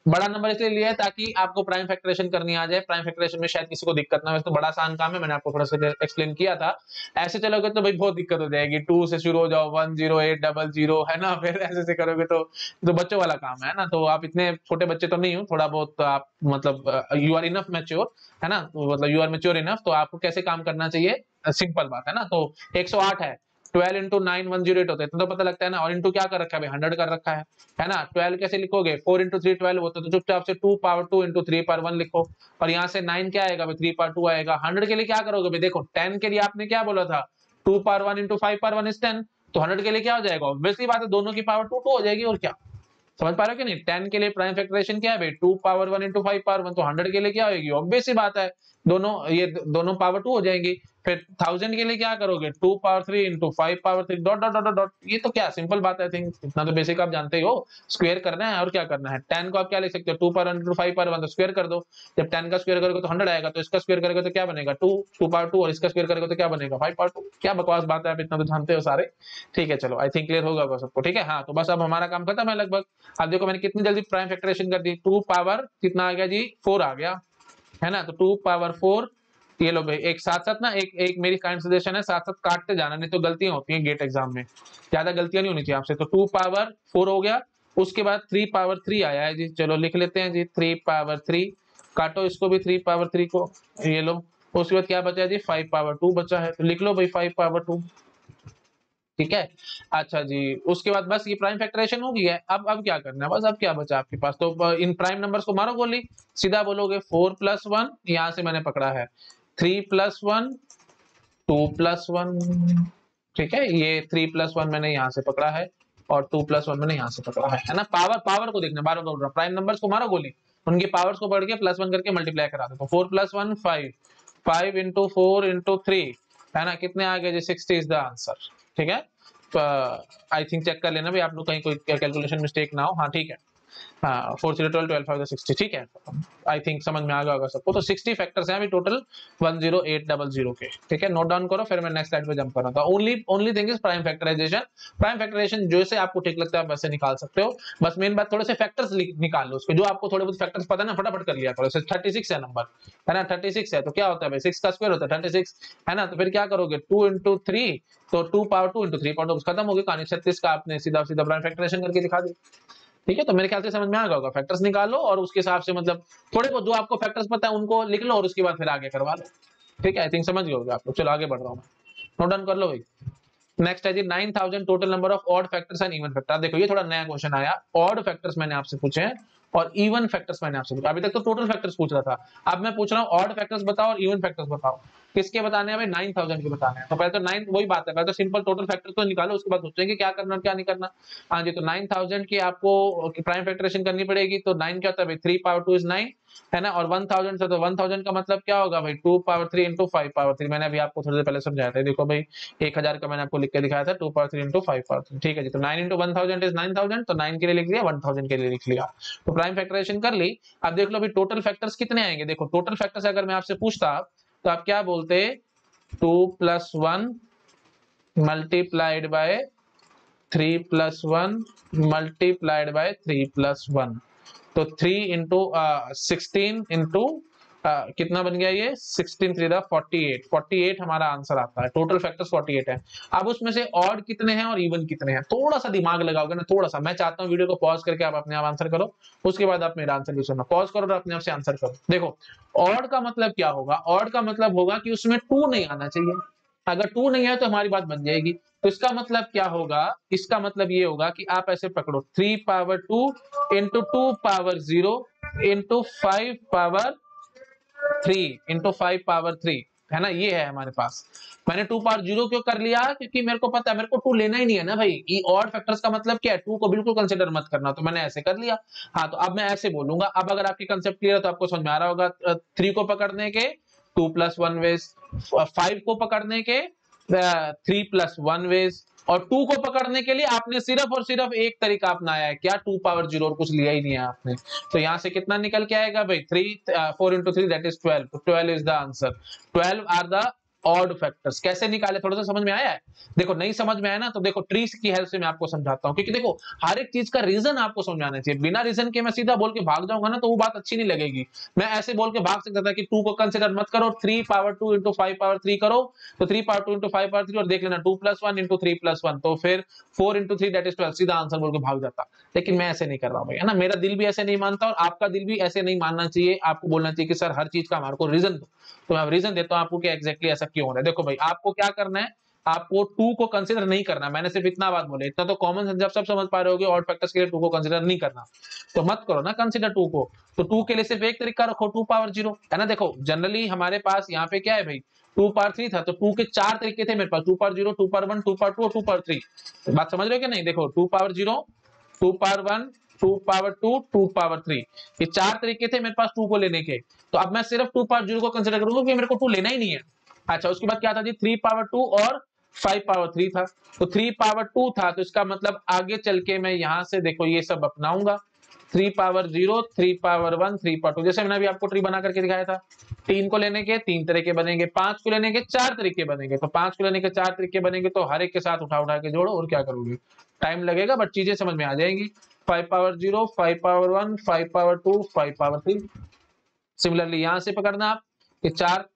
बड़ा नंबर इसलिए लिया है ताकि आपको प्राइम फैक्टरेशन करनी आ जाए। प्राइम फैक्टरेशन में शायद किसी को दिक्कत ना हो, तो बड़ा आसान काम है, मैंने आपको थोड़ा सा एक्सप्लेन किया था। ऐसे चलोगे तो भाई बहुत दिक्कत हो जाएगी, 2 से शुरू हो जाओ 10800 है ना, फिर ऐसे से करोगे तो बच्चों वाला काम है ना। तो आप इतने छोटे बच्चे तो नहीं हो, थोड़ा बहुत आप मतलब यू आर इनफ मैच्योर है ना, तो मतलब यू आर मैच्योर इनफ, तो आपको कैसे काम करना चाहिए, सिंपल बात है ना। तो 108 है, 12 इंटू 9 108 होते हैं, तो पता लगता है ना। और इंटू क्या कर रखा है भाई, 100 कर रखा है ना। 12 कैसे लिखोगे, 4 इंटू 3 12 होता है, तो चुपचाप से 2 पावर 2 इंटू 3 पावर 1 लिखो। और यहाँ से 9 क्या आएगा भाई, 3 पावर 2 आएगा। 100 के लिए क्या करोगे भाई, देखो 10 के लिए आपने क्या बोला था, 2 पावर 1 इंटू 5 पावर 1 इज 10, तो 100 के लिए क्या हो जाएगा, ऑब्वियसली बात है दोनों की पावर 2 2 हो जाएगी, और क्या। समझ पा रहे हो कि नहीं। 10 के लिए प्राइम फैक्टरेशन क्या है भाई, 2 पावर 1 इंटू 5 पावर 1, तो 100 के लिए क्या होगी, ऑब्वियस सी बात है दोनों, ये दोनों पावर 2 हो जाएंगी। फिर 1000 के लिए क्या करोगे, 2 power 3 into 5 power 3 dot dot dot dot. ये तो क्या सिंपल बात है, आई थिंक इतना तो बेसिक आप जानते ही हो। स्क्वायर करना है और क्या करना है। 10 को आप क्या लिख सकते हो, 2 पावर 1 इंटू 5 पावर 1, तो स्क्वायर कर दो। जब 10 का स्क्वायर करोगे तो 100 आएगा, तो इसका स्क्वायर करोगे तो क्या बनेगा, 2 2 पावर 2, और इसका स्क्वायर करोगे तो क्या बनेगा, 5 पावर 2। क्या बकवास बात है, आप इतना तो जानते हो सारे। ठीक है चलो, आई थिंक क्लियर होगा सबको। ठीक है हाँ, तो बस अब हमारा काम खत्म है लगभग। अब देखो मैंने कितनी जल्दी प्राइम फैक्टरेशन कर दी, 2 पावर कितना आ गया जी, 4 आ गया है ना। तो 2 पावर 4, ये लो भाई एक साथ साथ ना, एक एक मेरी काइंड सजेशन है, साथ साथ काटते जाना, नहीं तो गलतियां होती हैं गेट एग्जाम में, ज्यादा गलतियां नहीं होनी चाहिए आपसे। तो 2 पावर 4 हो गया, उसके बाद 3 पावर 3 आया है जी, चलो लिख लेते हैं जी 3 पावर 3, काटो इसको भी 3 पावर 3 को, ये लो। उसके बाद क्या बचा जी, 5 पावर 2 बचा है, तो लिख लो भाई 5 पावर 2। ठीक है, अच्छा जी। उसके बाद बस ये प्राइम फैक्टरेशन हो गया है। अब क्या करना है, बस अब क्या बचा आपके पास, तो इन प्राइम नंबर्स को मारो गोली, सीधा बोलोगे 4 प्लस 1, यहां से मैंने पकड़ा है 3 प्लस 1 2 प्लस 1। ठीक है, ये 3 प्लस 1 मैंने यहां से पकड़ा है, और 2 प्लस 1 मैंने यहां से पकड़ा है ना। पावर पावर को देखना, बार बार प्राइम नंबर्स को मारो गोली, उनके पावर्स को पढ़ के प्लस 1 करके मल्टीप्लाई करा दो। तो 4 प्लस 1 5, 5 इंटू 4 इंटू 3 है ना, कितने आ गए जी, 60 इज द आंसर। ठीक है, आई थिंक चेक कर लेना भाई आप लोग, कहीं कोई कैलकुलेशन मिस्टेक ना हो। हाँ ठीक है, हाँ 4 0 12 12 5 60। ठीक है, आई थिंक समझ में आ गया होगा सबको। तो 60 फैक्टर्स हैं अभी टोटल 10800 के। ठीक है, नोट डाउन करो, फिर मैं नेक्स्ट स्लाइड पे जंप कर रहा था। Only thing is prime factorisation. Prime factorisation जैसे आपको ठीक लगता है आप वैसे निकाल सकते हो, बस मेन बात थोड़े से फैक्टर्स निकाल लो उसके, जो आपको थोड़े बहुत फैक्टर्स पता है ना फटाफट कर लिया करो। 36 है नंबर है ना, 36 है, तो क्या होता है भाई 6 का स्क्वायर होता है 36 है ना। तो फिर क्या करोगे 2 इंटू 3, तो 2 पावर 2 इंटू 3 पावर 2, खत्म हो गई कहानी। 36 का आपने सीधा सीधा प्राइम फैक्टराइजेशन करके दिखा दी। ठीक है, तो मेरे ख्याल से समझ में आ गया होगा। फैक्टर्स निकालो और उसके हिसाब से मतलब थोड़े बहुत जो आपको फैक्टर्स पता है उनको लिख लो, और उसके बाद फिर आगे करवा लो। ठीक है, आई थिंक समझ गए होगे आप लोग। चलो आगे बढ़ रहा हूँ मैं, नोट डाउन कर लो भाई। नेक्स्ट है जी 9000 total number of odd factors and even factor. देखो ये थोड़ा नया क्वेश्चन आया, ऑड फैक्टर्स मैंने आपसे पूछे हैं और इवन फैक्टर्स मैंने आपसे पूछा। अभी तक तो टोटल फैक्टर्स पूछ रहा था, अब मैं पूछ रहा हूँ ऑड फैक्टर्स बताओ और इवन फैक्टर्स बताओ। किसके बताने हैं भाई, 9000 के बताने हैं। तो पहले तो 9, वही बात है, पहले तो सिंपल टोटल फैक्टर तो निकालो, उसके बाद सोचेंगे क्या करना और क्या नहीं करना। हाँ जी, तो 9000 की आपको प्राइम फैक्टरेशन करनी पड़ेगी। तो 9 क्या होता है भाई, 3 पावर 2 इज 9 है ना, और 1000 से, तो 1000 का मतलब क्या होगा भाई, 2 पावर 3 इंटू 5 पावर 3। मैंने अभी आपको थोड़ी देर पहले समझाया था, देखो भाई 1000 का मैंने आपको लिख के दिखाया था, 2 पावर 3 इंटू 5 पावर 3। ठीक है जी, तो 9 इंटू 1000 इज 9000, तो 9 के लिए लिख लिया, 1000 के लिए लिख लिया, तो प्राइम फैक्टराइजेशन कर ली। अब देख लो भाई टोटल फैक्टर्स कितने आएंगे। देखो टोटल फैक्टर्स अगर मैं आपसे पूछता तो आप क्या बोलते, 2 plus 1 multiplied by 3 plus 1 multiplied by 3 plus 1, तो 3 इंटू 16 इंटू कितना बन गया ये, 16 3 48, 48 हमारा आंसर आता है। टोटल फैक्टर्स 48 है। अब उसमें से ऑड कितने हैं और इवन कितने हैं, थोड़ा सा दिमाग लगाओगे ना, थोड़ा सा। मैं चाहता हूँ वीडियो को पॉज करके आप अपने आप आंसर करो, उसके बाद आप मेरा आंसर भी सुनना। पॉज करो और अपने आप से आंसर करो। देखो ऑड का मतलब क्या होगा, ऑड का मतलब होगा कि उसमें 2 नहीं आना चाहिए। अगर 2 नहीं है तो हमारी बात बन जाएगी। तो इसका मतलब क्या होगा, इसका मतलब ये होगा कि आप ऐसे पकड़ो 3 power 2 into 2 power 0 into 5 power 3 into 5 power 3 है ना, ये है हमारे पास। मैंने 2 पावर 0 क्यों कर लिया, क्योंकि मेरे को पता है मेरे को 2 लेना ही नहीं है ना भाई। ये ऑड फैक्टर्स का मतलब क्या है, 2 को बिल्कुल कंसीडर मत करना, तो मैंने ऐसे कर लिया। हाँ, तो अब मैं ऐसे बोलूंगा। अब अगर आपके कंसेप्ट क्लियर है तो आपको समझ में आ रहा होगा। 3 को पकड़ने के 2 प्लस 1 वेज, 5 को पकड़ने के 3 प्लस 1 वेज, और 2 को पकड़ने के लिए आपने सिर्फ और सिर्फ एक तरीका अपनाया है, क्या 2 पावर 0, और कुछ लिया ही नहीं है आपने। तो यहां से कितना निकल के आएगा भाई 4 into 3 दैट इज 12, तो 12 is the answer. 12 are the odd factors. कैसे निकाले, थोड़ा सा समझ में आया है? देखो नहीं समझ में आया ना, तो देखो ट्रीज की हेल्प से मैं आपको समझाता हूँ, क्योंकि देखो हर एक चीज का रीजन आपको समझ में आना चाहिए। बिना रीजन के मैं सीधा बोल के भाग जाऊंगा ना, तो वो बात अच्छी नहीं लगेगी। मैं ऐसे बोल के भाग सकता था कि 2 को कंसिडर मत करो, 3 पावर 2 into 5 पावर 3 करो, तो 3 पावर 2 into 5 पावर 3, और देख लेना 2 plus 1 into 3 plus 1, तो फिर 4 into 3 दैट इज 12, सीधा आंसर बोल के भाग जाता। लेकिन मैं ऐसे नहीं कर रहा हूँ, है ना, मेरा दिल भी ऐसे नहीं मानता, और आपका दिल भी ऐसे नहीं मानना चाहिए। आपको बोलना चाहिए कि सर हर चीज का हमारे को रीजन दो, तो मैं रीजन देता हूँ आपको कि एग्जैक्टली ऐसा क्यों हो रहा है। देखो भाई आपको क्या करना है, आपको 2 को कंसीडर नहीं करना। मैंने सिर्फ इतना बात बोले, इतना तो कॉमन सेंस जब सब समझ पा रहे होगे, ऑड फैक्टर्स के लिए 2 को कंसीडर नहीं करना, तो मत करो ना कंसीडर 2 को। तो 2 के लिए सिर्फ एक तरीका रखो, 2 पावर 0, है ना। देखो जनरली हमारे पास यहाँ पे क्या है भाई, 2 पावर 3 था, तो 2 के 4 तरीके थे मेरे पास, 2 पावर 0, 2 पावर 1, 2 पावर 2 और 2 पावर 3। बात समझ रहे हो कि नहीं? देखो 2 पावर 0, 2 पावर 1, 2 पावर 2, 2 पावर 3, ये 4 तरीके थे मेरे पास 2 को लेने के। तो अब मैं सिर्फ 2 पावर 0 को कंसीडर करूंगा, क्योंकि मेरे को 2 लेना ही नहीं है। अच्छा, उसके बाद क्या था जी, 3 पावर 2 और 5 पावर 3 था। तो 3 पावर 2 था, तो इसका मतलब आगे चल के मैं यहां से देखो ये सब अपनाऊंगा, 3 पावर 0, 3 पावर 1, 3 पावर 2, जैसे मैंने अभी आपको ट्री बना करके दिखाया था। 3 को लेने के 3 तरीके बनेंगे, 5 को लेने के 4 तरीके बनेंगे, तो 5 को लेने के 4 तरीके बनेंगे, तो हर एक के साथ उठा उठा के जोड़ो, और क्या करोगे, टाइम लगेगा बट चीजें समझ में आ जाएंगी। 5 power 0, 5 power 1, 5 power 2, 5 power 3। Similarly यहां से पकड़ना आप ये 4,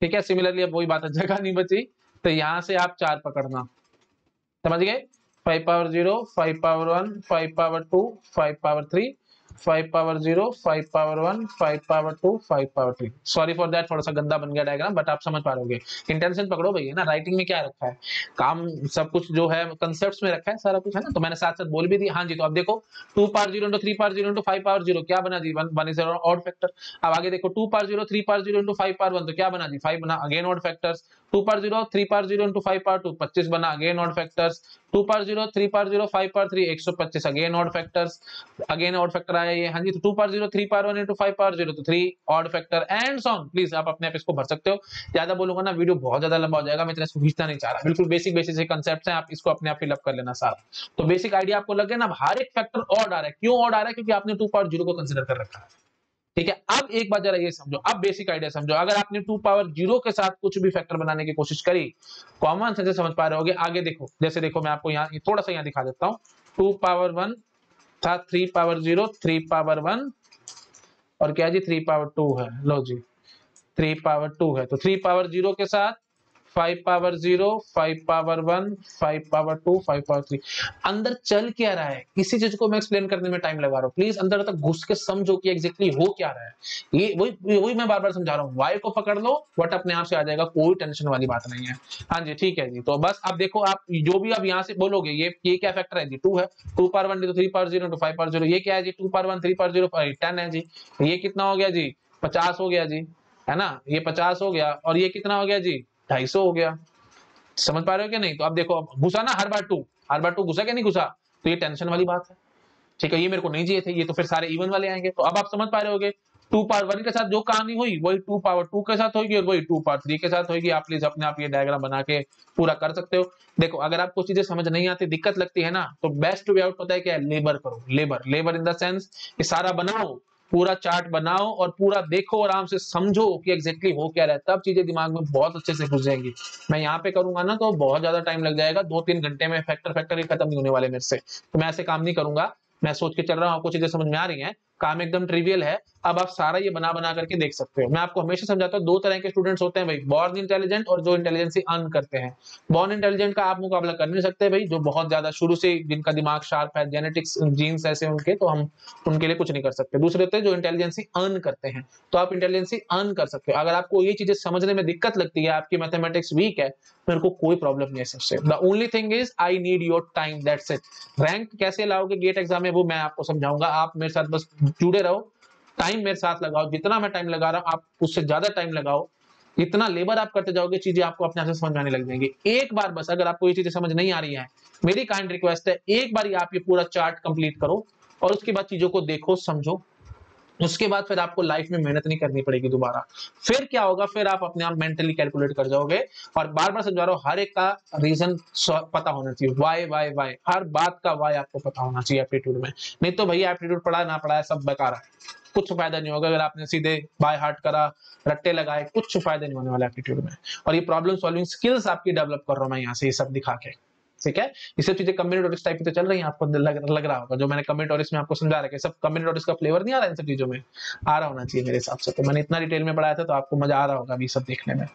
ठीक है। सिमिलरली अब वही बात है, जगह नहीं बची, तो यहां से आप 4 पकड़ना, समझ गए। 5 power 0, 5 power 1, 5 power 2, 5 power 3, 5 power 0, 5 power 1, 5 power 2, 5 power 3। Sorry for that, थोड़ा सा गंदा बन गया डायग्राम, बट आप समझ पा रहे। इंटेंशन पकड़ो भैया ना, राइटिंग में क्या रखा है, काम सब कुछ जो है कंसेप्ट्स में रखा है सारा कुछ, है ना। तो मैंने साथ साथ बोल भी दी। हाँ जी, तो अब देखो 2 power 0 into 3 power 0 into 5 power 0 क्या बना जी, 1 इज ऑड फैक्टर। अब आगे देखो 2 पावर 0, 3 पावर 0 into 5 पावर 1, तो क्या बना जी, 5 बना, again odd factors. 2 power 0, 3 power 0 into 5 power 2, 25 बना, again odd factors. 2 power 0, 3 power 0, 5 power 3, 125, again odd factors, again odd factor आया ये। हाँ जी, तो 2 पावर 0, 3 पावर 1 into 5 पावर 0, तो 3 odd factor, and so on. Please आप अपने आप इसको भर सकते हो। ज्यादा बोलूंगा ना वीडियो बहुत ज्यादा लंबा हो जाएगा, मैं इतना इसको खींचना नहीं चाह रहा। बिल्कुल बेसिक बेसिक कंसेप्ट है, आप इसको अपने आप फिलअप कर लेना सारा। तो बेसिक आइडिया आपको लग गया ना, हर एक फैक्टर ऑड आ रहा है। क्यों ऑड आ रहा है? क्योंकि आपने 2 पावर 0 को कंसीडर कर रखा है, ठीक है। अब एक बात जरा ये समझो, अब बेसिक आइडिया समझो। अगर आपने 2 पावर 0 के साथ कुछ भी फैक्टर बनाने की कोशिश करी, कॉमन सेंस से समझ पा रहे होगे। आगे देखो, जैसे देखो मैं आपको यहाँ थोड़ा सा यहाँ दिखा देता हूँ। 2 पावर 1 था, 3 पावर 0, 3 पावर 1, और क्या जी 3 पावर 2 है। लो जी 3 पावर 2 है, तो 3 पावर 0 के साथ 5 पावर 0, 5 पावर 1, 5 पावर 2, 5 पावर 3। अंदर चल क्या रहा है, इसी चीज को मैं एक्सप्लेन करने में टाइम लगा रहा हूँ। प्लीज अंदर तक घुस के समझो कि एग्जैक्टली हो क्या रहा है। ये वही मैं बार बार समझा रहा हूँ। वाई को पकड़ लो, वट अपने आप से आ जाएगा, कोई टेंशन वाली बात नहीं है। हाँ जी ठीक है जी। तो बस अब देखो, आप जो भी अब यहाँ से बोलोगे, ये क्या फैक्टर है जी, 2 है। 2 पावर 1 3 पावर 0 5 पावर 0, ये क्या है जी, 2 पावर 1 3 पावर 0 10 है जी। ये कितना हो गया जी, 50 हो गया जी, है ना। ये 50 हो गया, और ये कितना हो गया जी, 250 हो गया। समझ पा रहे हो क्या नहीं? तो अब देखो, घुसा ना हर बार 2 घुसा क्या नहीं घुसा, तो ये टेंशन वाली बात है, ठीक है। ये मेरे को नहीं चाहिए थे, ये तो फिर सारे इवन वाले आएंगे। तो अब आप समझ पा रहे होगे, 2 पावर 1 के साथ जो कहानी हुई वही 2 पावर 2 के साथ होगी, और वही 2 पावर 3 के साथ होगी। आप प्लीज अपने आप ये डायग्राम बना के पूरा कर सकते हो। देखो अगर आपको चीजें समझ नहीं आती, दिक्कत लगती है ना, तो बेस्ट वे आउट पता है क्या है, लेबर करो। लेबर इन द सेंस ये सारा बनाओ, पूरा चार्ट बनाओ, और पूरा देखो, आराम से समझो कि एग्जैक्टली हो क्या रहा है, तब चीजें दिमाग में बहुत अच्छे से घुस जाएंगी। मैं यहाँ पे करूंगा ना तो बहुत ज्यादा टाइम लग जाएगा, 2-3 घंटे में फैक्टर ही खत्म नहीं होने वाले मेरे से। तो मैं ऐसे काम नहीं करूंगा। मैं सोच के चल रहा हूँ, आपको चीजें समझ में आ रही हैं, काम एकदम ट्रिवियल है। अब आप सारा ये बना बना करके देख सकते हो। मैं आपको हमेशा समझाता हूँ, 2 तरह के स्टूडेंट्स होते हैं भाई, बॉर्न इंटेलिजेंट और जो इंटेलिजेंसी अर्न करते हैं। बॉर्न इंटेलिजेंट का आप मुकाबला कर नहीं सकते भाई, जो बहुत ज्यादा शुरू से जिनका दिमाग शार्प है, जेनेटिक्स जीन्स ऐसे उनके, तो हम उनके लिए कुछ नहीं कर सकते। दूसरे होते हैं जो इंटेलिजेंसी अर्न करते हैं, तो आप इंटेलिजेंसी अर्न कर सकते हो। अगर आपको ये चीजें समझने में दिक्कत लगती है, आपकी मैथमेटिक्स वीक है, मेरे को कोई प्रॉब्लम नहीं है सबसे। The only thing is I need your time, that's it. Rank कैसे लाओगे गेट एग्जाम में, वो मैं आपको समझाऊंगा। आप मेरे साथ बस जुड़े रहो, टाइम मेरे साथ लगाओ, जितना मैं टाइम लगा रहा हूं आप उससे ज्यादा टाइम लगाओ। इतना लेबर आप करते जाओगे, चीजें आपको अपने आप से समझ में आने लग जाएंगी। एक बार बस, अगर आपको ये चीजें समझ नहीं आ रही है, मेरी काइंड रिक्वेस्ट है, एक बार आप ये पूरा चार्ट कंप्लीट करो, और उसके बाद चीजों को देखो, समझो, उसके बाद फिर आपको लाइफ में मेहनत नहीं करनी पड़ेगी दोबारा। फिर क्या होगा, फिर आप अपने आप मेंटली कैलकुलेट कर जाओगे। और बार बार समझा रहा हूं, हर एक का रीजन पता होना चाहिए, वाई वाई वाई, हर बात का वाई आपको पता होना चाहिए एप्टीट्यूड में। नहीं तो भैया एप्टीट्यूड पढ़ा ना पढ़ा सब बेकार है, कुछ फायदा नहीं होगा। अगर आपने सीधे बाय हार्ट करा, रट्टे लगाए, कुछ फायदा नहीं होने वाला एप्टीट्यूड में। और ये प्रॉब्लम सॉल्विंग स्किल्स आपकी डेवलप कर रहा हूं मैं यहाँ से ये सब दिखा के, ठीक है। ये सब चीजें कम्बिनेटोरिक्स टाइप की तो चल रही है, आपको लग रहा होगा जो मैंने कम्बिनेटोरिक्स में आपको समझा रहा है, सब कम्बिनेटोरिक्स का फ्लेवर नहीं आ रहा है इन सब चीजों में, आ रहा होना चाहिए मेरे हिसाब से। तो मैंने इतना डिटेल में पढ़ाया था तो आपको मजा आ रहा होगा अभी सब देखने में,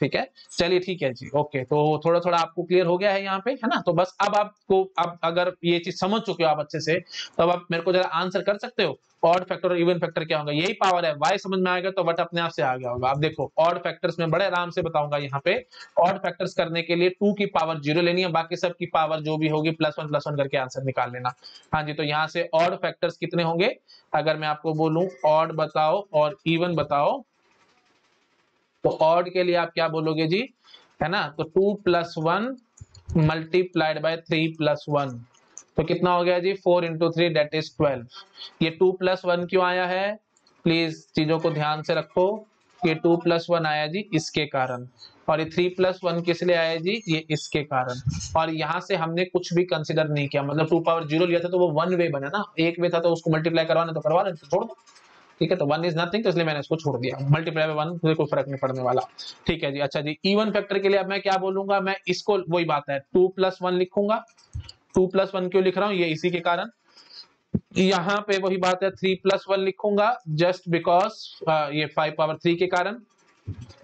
ठीक है। चलिए ठीक है जी, ओके। तो थोड़ा थोड़ा आपको क्लियर हो गया है यहाँ पे, है ना। तो बस अब आपको, अब अगर ये चीज समझ चुके हो आप अच्छे से, तो अब आप मेरे को जरा आंसर कर सकते हो ऑड फैक्टर और इवन फैक्टर क्या होगा। यही पावर है, वाई समझ में आएगा तो वट अपने आप से आ गया होगा। आप देखो ऑड फैक्टर्स में बड़े आराम से बताऊंगा यहाँ पे। ऑड फैक्टर्स करने के लिए 2 की पावर 0 लेनी है, बाकी सब की पावर जो भी होगी +1 करके आंसर निकाल लेना। हाँ जी, तो यहाँ से ऑड फैक्टर्स कितने होंगे, अगर मैं आपको बोलूं ऑड बताओ और इवन बताओ, तो ऑड के लिए आप क्या बोलोगे जी, है ना। तो 2 + 1 मल्टीप्लाइड बाय 3 + 1, तो कितना हो गया जी, 4 × 3 दैट इज 12। ये 2 + 1 क्यों आया है, प्लीज चीजों को ध्यान से रखो। ये 2 + 1 आया जी इसके कारण, और ये 3 + 1 किस लिए आया जी, ये इसके कारण। और यहाँ से हमने कुछ भी कंसिडर नहीं किया, मतलब 2 पावर 0 लिया था तो वो 1 वे बना ना, एक वे था तो उसको मल्टीप्लाई करवाना तो करवा लेते, छोड़ दो, ठीक है। तो 1 इज नथिंग, तो इसलिए मैंने इसको छोड़ दिया, मल्टीप्लाई बाय 1 मुझे कोई फर्क नहीं पड़ने वाला, ठीक है जी। अच्छा जी, इवन फैक्टर के लिए अब मैं क्या बोलूंगा, मैं इसको वही बात है 2 + 1 लिखूंगा। 2 + 1 क्यों लिख रहा हूं, ये इसी के कारण। यहाँ पे वही बात है 3 + 1 लिखूंगा जस्ट बिकॉज ये 5 पावर 3 के कारण।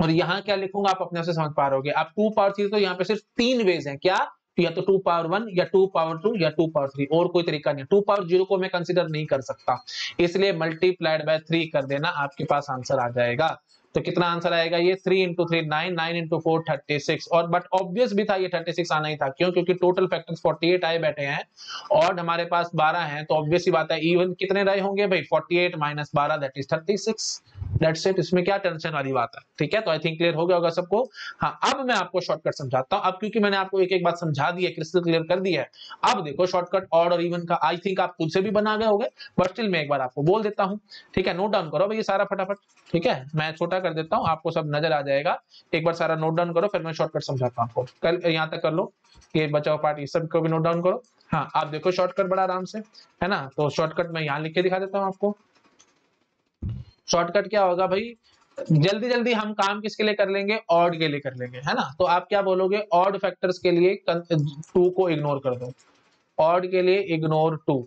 और यहाँ क्या लिखूंगा आप अपने से समझ पा रहे होगे। आप 2 पावर 3, तो यहाँ पे सिर्फ 3 वेज हैं, क्या, या तो 2 पावर 1 या 2 पावर 2 या 2 पावर 3, और कोई तरीका नहीं। 2 पावर 0 को मैं कंसीडर नहीं कर सकता, इसलिए मल्टीप्लाइड बाय 3 कर देना, आपके पास आंसर आ जाएगा। तो कितना आंसर आएगा, ये 3 × 3 9, 9 × 4 36। और बट ऑब्वियस भी था ये 36 आना ही था, क्यों, क्योंकि टोटल फैक्टर्स 48 आए बैठे हैं और हमारे पास 12 हैं, तो ऑब्वियस ही बात है इवन कितने रहे होंगे भाई, 48 - 12 दैट इज 36। दैट्स इट, इसमें क्या टेंशन वाली बात है, ठीक है। तो आई थिंक क्लियर हो गया होगा सबको। हाँ, अब मैं आपको शॉर्टकट समझाता हूं, अब क्योंकि मैंने आपको एक एक बात समझा दी है, क्रिस्टल क्लियर कर दी है। अब देखो शॉर्टकट ऑड और इवन का आई थिंक आप खुद से भी बना गए होंगे, बट स्टिल मैं एक बार आपको बोल देता हूं, ठीक है। नोट डाउन करो भाई ये सारा फटाफट, ठीक है। मैं छोटा कर देता हूं, आपको सब नजर आ जाएगा। एक बार सारा नोट डाउन करो, फिर मैं शॉर्टकट समझाता हूं आपको। कल यहाँ तक कर लो, ये बचाओ पार्ट, ये सब को भी नोट डाउन करो। हाँ, आप देखो शॉर्टकट बड़ा आराम से, है ना। तो शॉर्टकट मैं यहाँ लिख के दिखा देता हूँ आपको। शॉर्टकट क्या होगा भाई, जल्दी जल्दी हम काम किसके लिए कर लेंगे, ऑड के लिए कर लेंगे, है ना। तो आप क्या बोलोगे, ऑड फैक्टर्स के लिए 2 को इग्नोर कर दो, ऑड के लिए इग्नोर 2।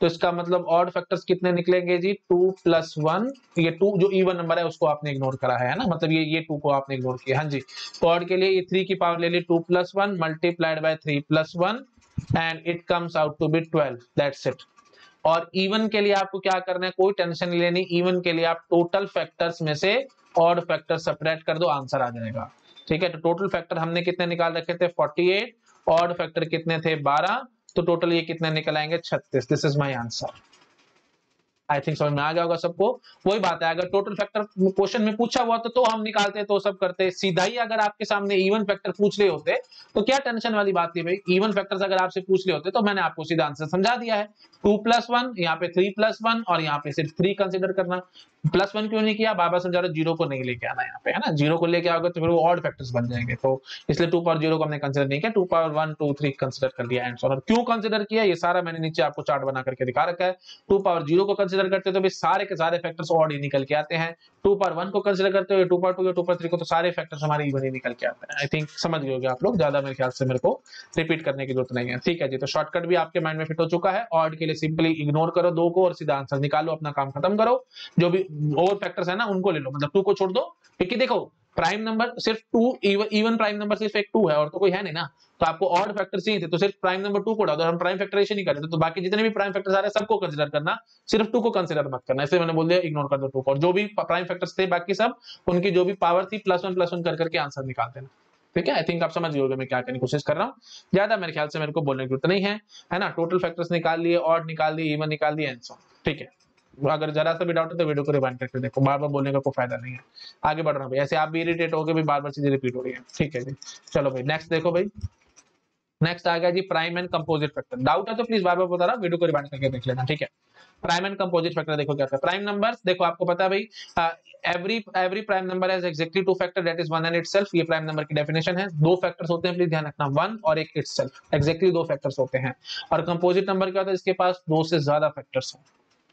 तो इसका मतलब ऑड फैक्टर्स कितने निकलेंगे जी, 2 + 1, ये 2 जो इवन नंबर है उसको आपने इग्नोर करा है ना, मतलब ये 2 को आपने इग्नोर किया, हाँ जी। तो ऑड के लिए ये 3 की पावर ले ली, 2 + 1 multiplied by 3 + 1 and it comes out to be 12, that's it. और इवन के लिए आपको क्या करना है, कोई टेंशन नहीं लेनी। इवन के लिए आप टोटल फैक्टर्स में से ऑड फैक्टर सेपरेट कर दो, आंसर आ जाएगा, ठीक है। तो टोटल फैक्टर हमने कितने निकाल रखे थे, 48, ऑड फैक्टर कितने थे, 12, तो टोटल ये कितने निकल आएंगे, 36। This is my answer. I think समझ में आ गया होगा सबको। वही बात है, अगर टोटल फैक्टर क्वेश्चन में पूछा हुआ तो हम निकालते, तो सब करते सीधा ही। अगर आपके सामने इवन फैक्टर पूछ रहे होते तो क्या टेंशन वाली बात थी भाई, इवन फैक्टर्स अगर आपसे पूछ रहे होते तो मैंने आपको सीधा आंसर समझा दिया है। 2 + 1, यहाँ पे 3 + 1, और यहाँ पे सिर्फ 3 कंसिडर करना। +1 क्यों नहीं किया, बाबा समझा रहे, 0 को नहीं लेके आना यहाँ पे, है ना। 0 को लेके आओगे तो फिर वो ऑड फैक्टर्स बन जाएंगे, तो इसलिए 2 पावर 0 को हमने कंसिडर नहीं किया, 2 पावर 1 2 3 कंसिडर कर लिया आंसर। और क्यों कंसिडर किया ये सारा मैंने नीचे आपको चार्ट बना करके दिखा रखा है। 2 पावर 0 को कंसिडर करते तो भी सारे के सारे फैक्टर्स ऑड ही निकल के आते हैं। 2 पावर 1 को कंसिडर करते हो, 2 पावर 2 या 2 पावर 3 को, तो सारे फैक्टर्स हमारे इवन ही निकल के आते हैं। आई थिंक समझ गए होंगे आप लोग, ज्यादा मेरे ख्याल से मेरे को रिपीट करने की जरूरत नहीं है, ठीक है जी। तो शॉर्टकट भी आपके माइंड में फिट हो चुका है। ऑड के लिए सिंपली इग्नोर करो 2 को और सीधा आंसर निकालो, अपना काम खत्म करो। जो भी और फैक्टर्स है ना उनको ले लो, मतलब 2 को छोड़ दो, क्योंकि देखो प्राइम नंबर सिर्फ 2, इवन प्राइम नंबर सिर्फ एक 2 है और तो कोई है नहीं ना। तो आपको ऑड फैक्टर चाहिए थे, तो सिर्फ प्राइम नंबर 2 को उड़ा दो। हम प्राइम फैक्टराइजेशन नहीं कर रहे थे, तो बाकी जितने भी प्राइम फैक्टर्स आ रहे हैं सबको कंसीडर करना, सिर्फ 2 को कंसीडर मत करना। इसलिए मैंने बोल दिया इग्नोर कर दो 2 को, और जो भी प्राइम फैक्टर्स थे बाकी सब उनकी जो भी पावर थी +1 कर करके आंसर निकाल देना, ठीक है। आई थिंक आप समझ गए होंगे मैं क्या करने की कोशिश कर रहा हूँ। ज्यादा मेरे ख्याल से मेरे को बोलने की जरूरत नहीं है ना। टोटल फैक्टर्स निकाल लिए, ऑड निकाल दिए, इवन निकाल दिए, एंड सो ऑन, ठीक है। अगर जरा सा भी डाउट है तो वीडियो को रिवाइंड करके देखो, बार बार बोलने का कोई फायदा नहीं है। आगे बढ़ रहा हूँ भाई, ऐसे आप भी इरिटेट हो गए भाई, बार बार चीजें रिपीट हो रही है, ठीक है जी। चलो भाई नेक्स्ट देखो भाई, नेक्स्ट आ गया जी prime and composite factor. Doubt है तो प्लीज बार बार बता रहा हूं, वीडियो को रिवाइंड करके देख लेना, ठीक है। प्राइम एंड कंपोजिट फैक्टर देखो क्या है। प्राइम नंबर्स देखो आपको पता है भाई, every prime number has exactly two factor that is one and itself. ये प्राइम नंबर की डेफिनेशन है। दो फैक्टर्स होते हैं, प्लीज ध्यान रखना, वन और एक इटसेल्फ, एक्जेक्टली दो फैक्टर्स होते हैं। और कंपोजिट नंबर क्या होता है, इसके पास दो से ज्यादा फैक्टर्स हो,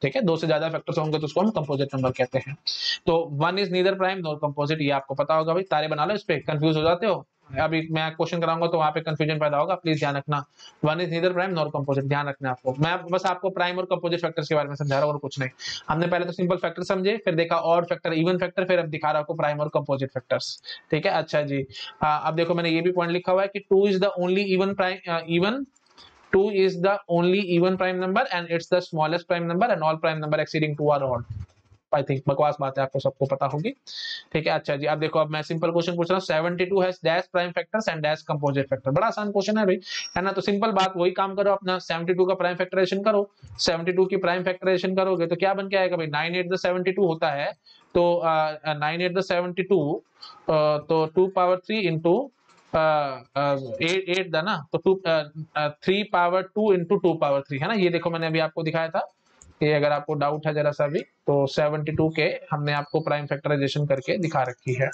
ठीक है, दो से ज्यादा फैक्टर्स होंगे तो उसको हम कंपोजिट नंबर कहते हैं। तो one is neither prime nor composite, ये आपको पता होगा भाई, तारे बना लो इस पे, कंफ्यूज हो जाते हो। अभी मैं क्वेश्चन कराऊंगा तो वहां पे कंफ्यूजन पैदा होगा, प्लीज ध्यान रखना। One is neither prime nor composite, ध्यान रखना आपको। मैं बस आपको प्राइम और कंपोजिट फैक्टर्स के बारे में समझा रहा हूँ और कुछ नहीं। हमने पहले तो सिंपल फैक्टर समझे, फिर देखा ऑड फैक्टर, इवन फैक्टर, फिर अब दिखा रहा हूँ आपको प्राइम और कंपोजिट फैक्टर्स, ठीक है। अच्छा जी, अब देखो मैंने ये भी पॉइंट लिखा हुआ है कि two is the only even prime, even 2 is the only even prime number and it's the smallest prime number and all prime number exceeding 2 are odd. I think बकवास बात है, आपको सबको पता होगी, ठीक है। अच्छा जी, अब देखो, अब मैं सिंपल क्वेश्चन पूछ रहा हूँ। 72 has dash prime factors and dash composite factor। बड़ा आसान क्वेश्चन है भाई, है ना। तो सिंपल बात, वही काम करो अपना, 72 का प्राइम फैक्टराइजेशन करो। 72 की प्राइम फैक्टराइजेशन करोगे तो क्या बन के आएगा भाई, 9 8 the 72 होता है, तो 9 8 the 72, तो 2 पावर 3 इंटू 8 ना, तो 3 पावर 2 इंटू 2 पावर 3, है ना। ये देखो मैंने अभी आपको दिखाया था, कि अगर आपको डाउट है जरा सा भी, तो 72 के हमने आपको प्राइम फैक्टराइजेशन करके दिखा रखी है।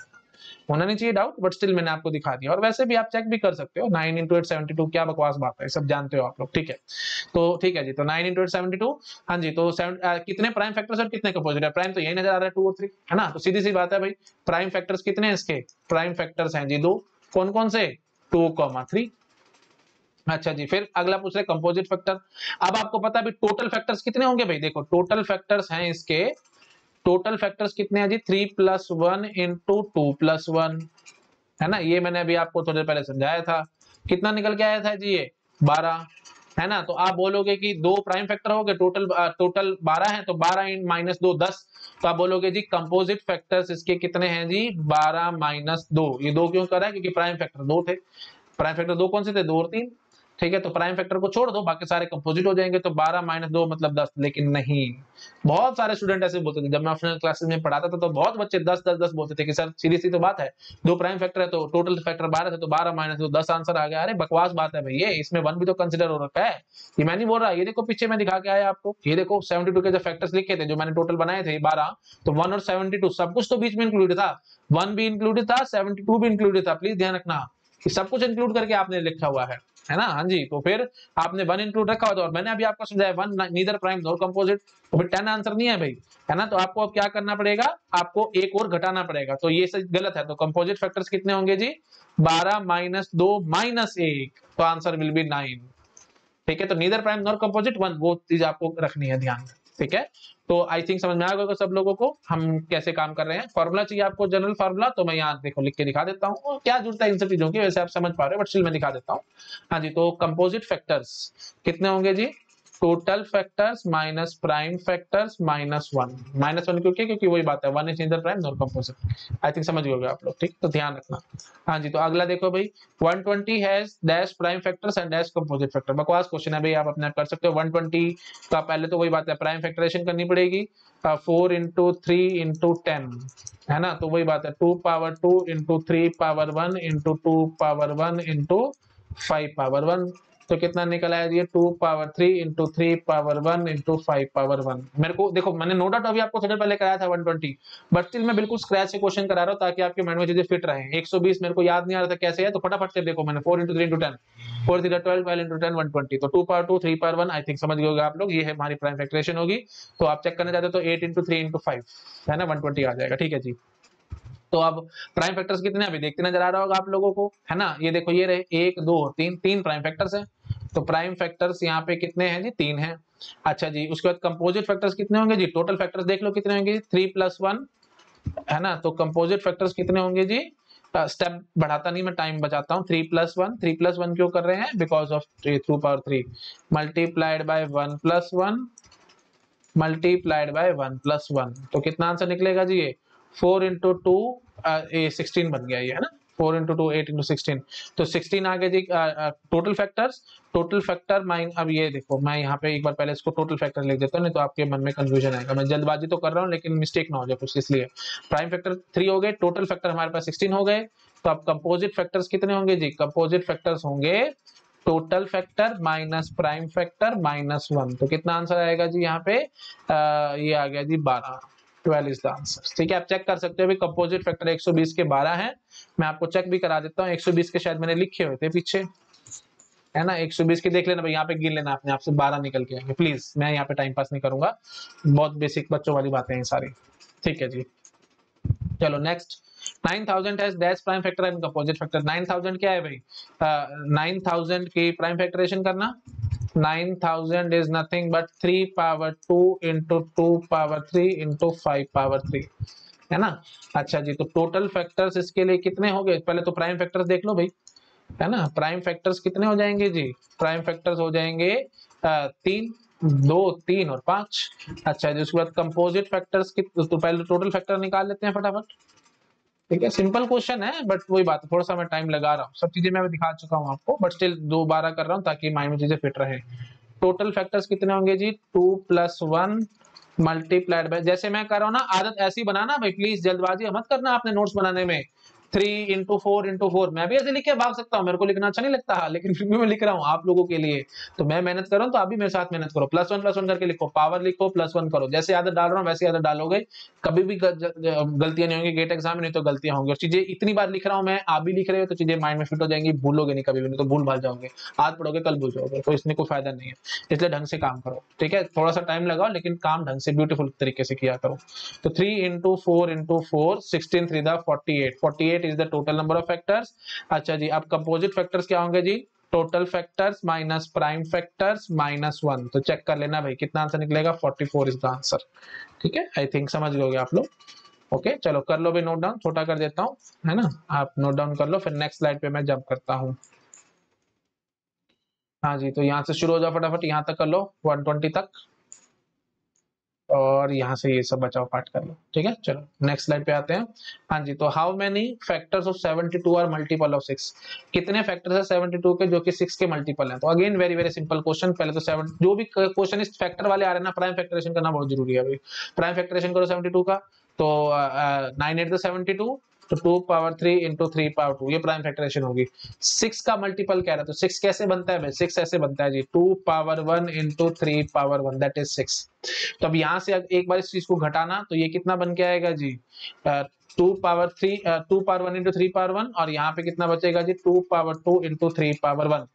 होना नहीं चाहिए डाउट, बट स्टिल मैंने आपको दिखा दिया। और वैसे भी आप चेक भी कर सकते हो, 9 इंटू 8 72, क्या बकवास बात है, सब जानते हो आप लोग, ठीक है। तो ठीक है जी, तो 9 इंटू 8 72। हाँ जी, तो कितने प्राइम फैक्टर्स और कितने कंपोजिट है, प्राइम तो यही नजर आ रहा है 2 और 3, है ना। तो सीधी सी बात है भाई, प्राइम फैक्टर्स कितने हैं इसके, प्राइम फैक्टर्स हैं जी दो, कौन कौन से, 2, 3। अच्छा जी, फिर अगला पूछ रहे कंपोजिट फैक्टर। अब आपको पता है टोटल फैक्टर्स कितने होंगे भाई, देखो टोटल फैक्टर्स हैं इसके, टोटल फैक्टर्स कितने हैं जी, 3 प्लस 1 इंटू 2 प्लस 1, है ना। ये मैंने अभी आपको थोड़ी देर पहले समझाया था। कितना निकल के आया था जी, ये 12, है ना। तो आप बोलोगे कि दो प्राइम फैक्टर हो गए, टोटल 12 है, तो 12 माइनस 2 10। तो आप बोलोगे जी कंपोजिट फैक्टर्स इसके कितने हैं जी, 12 माइनस 2। ये दो क्यों कर रहा है, क्योंकि प्राइम फैक्टर दो थे। प्राइम फैक्टर दो कौन से थे, 2 और 3, ठीक है। तो प्राइम फैक्टर को छोड़ दो, बाकी सारे कंपोजिट हो जाएंगे, तो 12 माइनस 2 मतलब 10। लेकिन नहीं, बहुत सारे स्टूडेंट ऐसे बोलते थे, जब मैं अपने क्लासेस में पढ़ाता था तो बहुत बच्चे 10 10 10 बोलते थे कि सर सीधी सी तो बात है, दो प्राइम फैक्टर है तो टोटल फैक्टर 12 थे, तो 12 माइनस 2 10 आंसर आ गया। अरे बकवास बात है भैया, इसमें 1 भी तो कंसिडर हो रखा है, ये मैं नहीं बोल रहा। ये देखो पीछे मैं दिखा के आया आपको, ये देखो 72 के जो फैक्टर्स लिखे थे, जो मैंने टोटल बनाए थे 12, तो 1 और 72 सब कुछ तो बीच में इंक्लूडेड था, 1 भी इंक्लूडेड था, 72 भी इंक्लूडेड था। प्लीज ध्यान रखना कि सब कुछ इंक्लूड करके आपने लिखा हुआ है ना। हाँ जी, तो फिर आपने 1 इंक्लूड रखा हुआ था, और मैंने अभी आपको समझाया 1 नीदर प्राइम नॉर कंपोजिट, तो फिर 10 आंसर नहीं है भाई, है ना। तो आपको अब क्या करना पड़ेगा, आपको एक और घटाना पड़ेगा, तो ये सही गलत है। तो कंपोजिट फैक्टर्स कितने होंगे जी, 12 माइनस 2 माइनस 1, तो आंसर विल बी 9, ठीक है। तो नीदर प्राइम नॉर कंपोजिट 1, वो चीज आपको रखनी है ध्यान में, ठीक है। तो आई थिंक समझ में आ गया सब लोगों को हम कैसे काम कर रहे हैं। फॉर्मूला चाहिए आपको, जनरल फॉर्मूला, तो मैं यहाँ देखो लिख के दिखा देता हूँ, क्या जरूरत है इन सब चीजों की, वैसे आप समझ पा रहे हो, बट स्टिल मैं दिखा देता हूँ। हाँ जी, तो कंपोजिट फैक्टर्स कितने होंगे जी, total factors minus prime factors minus 1, minus 1 क्योंकि वही बात है, 1 is neither prime nor composite. I think समझ गए आप लोग, ठीक, तो ध्यान रखना। हाँ जी, तो अगला देखो भाई, 120 has dash prime factors and dash composite factor. बकवास क्वेश्चन है भाई, आप अपने आप कर सकते हो। 120 का पहले तो वही बात है, प्राइम फैक्टराइजेशन करनी पड़ेगी, 4 इंटू 3 इंटू 10, है ना। तो वही बात है, 2 power 2 into 3 power 1 into 2 power 1 into 5 power 1, तो कितना निकल आया ये, 2 power 3 into 3 power 1 into 5 power 1। मेरे को देखो, मैंने नो डाउट अभी आपको थोड़ी पहले कराया था 120, बट स्टिल मैं बिल्कुल स्क्रैच से क्वेश्चन करा रहा हूँ, ताकि आपके माइंड में चीजें फिट रहे। 120 मेरे को याद नहीं आ रहा था कैसे है, तो फटाफट से देखो, मैंने 4 इंटू 3 इंटू 10, 4 3 12 12 इंटू 10 120, तो 2 पावर 2 3 पावर 1, आई थिंक समझ गए होगे आप लोग, ये है हमारी प्राइम फैक्टरेशन होगी। तो आप चेक करना चाहते हो तो 8 इंटू 3 इंटू 5, है ना, 120 आ जाएगा, ठीक है जी। तो अब प्राइम फैक्टर्स कितने अभी देखते नजर आ रहा होगा आप लोगों को, है ना। ये देखो, ये रहे 1 2 3, 3 प्राइम फैक्टर्स हैं, तो प्राइम फैक्टर्स यहाँ पे कितने हैं जी, 3 हैं। अच्छा जी, उसके बाद कंपोजिट फैक्टर्स कितने होंगे जी, टोटल फैक्टर्स देख लो कितने होंगे, 3 प्लस 1, है ना। तो कंपोजिट फैक्टर्स कितने होंगे जी, स्टेप बढ़ाता नहीं मैं, टाइम बचाता हूँ। 3 प्लस 1, 3 प्लस 1 क्यों कर रहे हैं, because of 2 power 3 multiplied by 1 plus 1 multiplied bye 1 plus 1, तो कितना आंसर निकलेगा जी, ये 4 इंटू 2 16 बन गया ये, है ना। 4 इंटू 2 8 इंटू 16, तो 16 आ गया जी टोटल फैक्टर्स। टोटल फैक्टर माइन, अब ये देखो मैं यहाँ पे एक बार पहले इसको टोटल फैक्टर लिख देता हूँ, नहीं तो आपके मन में कंफ्यूजन आएगा। मैं जल्दबाजी तो कर रहा हूँ, लेकिन मिस्टेक ना हो जाए कुछ, इसलिए प्राइम फैक्टर 3 हो गए, टोटल फैक्टर हमारे पास 16 हो गए। तो अब कंपोजिट फैक्टर्स कितने होंगे जी, कंपोजिट फैक्टर्स होंगे total factor minus prime factor minus 1, तो कितना आंसर आएगा जी यहाँ पे? ये आ गया जी 12, 12 इज द आंसर। ठीक है, आप चेक कर सकते हो भी कंपोजिट फैक्टर 120 के 12 हैं। मैं आपको चेक भी करा देता हूँ, 120 के शायद मैंने लिखे हुए थे पीछे, है ना। 120 के देख लेना भाई, यहाँ पे गिन लेना अपने आप से 12 निकल के आएंगे। प्लीज, मैं यहाँ पे टाइम पास नहीं करूंगा, बहुत बेसिक बच्चों वाली बातें हैं सारी। ठीक है जी, चलो next. 9000 has dash prime factor and composite factor. 9000 क्या है भाई? 9000 की प्राइम फैक्टराइजेशन करना। 9000 is nothing but 3 power 2 into 2 power 3 into 5 power 3, है ना। अच्छा जी, तो टोटल फैक्टर्स इसके लिए कितने हो गए? पहले तो प्राइम फैक्टर्स देख लो भाई, है ना। प्राइम फैक्टर्स कितने हो जाएंगे जी? प्राइम फैक्टर्स हो जाएंगे 3, 2, 3 और 5। अच्छा जी, उसके बाद कंपोजिट फैक्टर्स की, तो पहले टोटल फैक्टर निकाल लेते हैं फटाफट। ठीक है, सिंपल क्वेश्चन है बट वही बात है, थोड़ा सा मैं टाइम लगा रहा हूँ, सब चीजें मैं दिखा चुका हूँ आपको, बट स्टिल दोबारा कर रहा हूँ ताकि माइंड में चीजें फिट रहे। टोटल फैक्टर्स कितने होंगे जी? 2 + 1 मल्टीप्लाइड बाय, जैसे मैं कर रहा हूँ ना, आदत ऐसी बनाना भाई, प्लीज जल्दबाजी मत करना आपने नोट्स बनाने में। 3 × 4 × 4, मैं भी ऐसे लिख के भाग सकता हूँ, मेरे को लिखना अच्छा नहीं लगता, लेकिन फिर भी मैं लिख रहा हूँ आप लोगों के लिए, तो मैं मेहनत कर रहा हूँ, तो आप भी मेरे साथ मेहनत करो। +1 करके लिखो, पावर लिखो, +1 करो, जैसे आदत डाल रहा हूँ वैसे आदत डालोगे, कभी भी गलतियां नहीं होंगी। गेट एग्जाम में नहीं तो गलतियां होंगी, और चीजें इतनी बार लिख रहा हूँ मैं, आप भी लिख रहे हो, तो चीजें माइंड में फिट हो जाएंगी, भूलोगे नहीं कभी भी, नहीं तो भूल भाल जाओगे, आज पढ़ोगे कल भूल जाओगे, तो इसमें कोई फायदा नहीं है। इसलिए ढंग से काम करो, ठीक है, थोड़ा सा टाइम लगाओ लेकिन काम ढंग से ब्यूटीफुल तरीके से किया करो। तो 3 × 4 × 4 16 3 48, 48 is the total number of factors. अच्छा जी, अब कंपोजिट फैक्टर्स क्या होंगे जी? Total factors minus prime factors minus 1, तो चेक कर लेना भाई कितना आंसर निकलेगा? 44 इज द आंसर। ठीक है, आई थिंक समझ गए आप लोग। ओके, चलो कर लो भी नोट डाउन, छोटा कर देता हूँ, है ना, आप नोट डाउन कर लो, फिर नेक्स्ट स्लाइड पे मैं जंप करता हूँ। हाँ जी, तो यहाँ से शुरू हो जाओ फटाफट, यहाँ तक कर लो 120 तक, और यहाँ से ये सब बचाओ पार्ट कर लो। ठीक है, चलो नेक्स्ट स्लाइड पे आते हैं। हाँ जी, तो how many factors of 72 are multiple of 6? कितने फैक्टर्स है 72 के जो कि 6 के मल्टीपल हैं? तो again very very simple question. पहले तो 7, जो भी क्वेश्चन इस फैक्टर वाले आ रहे हैं ना, प्राइम फैक्टरेशन करना बहुत जरूरी है भाई। प्राइम फैक्टरेशन करो 72 का, तो 9 8 72, तो 2 पावर 3 × 3 पावर 2, ये प्राइम फैक्टरेशन होगी। 6 का मल्टीपल कह रहा है, तो 6 कैसे बनता है भाई? 6 ऐसे बनता है जी, 2 पावर 1 × 3 पावर 1, दैट इज 6। तो अब यहां से एक बार इस चीज को घटाना, तो ये कितना बन के आएगा जी? 2 पावर 1 × 3 पावर 1, और यहाँ पे कितना बचेगा जी? 2 पावर 2 × 3 पावर 1,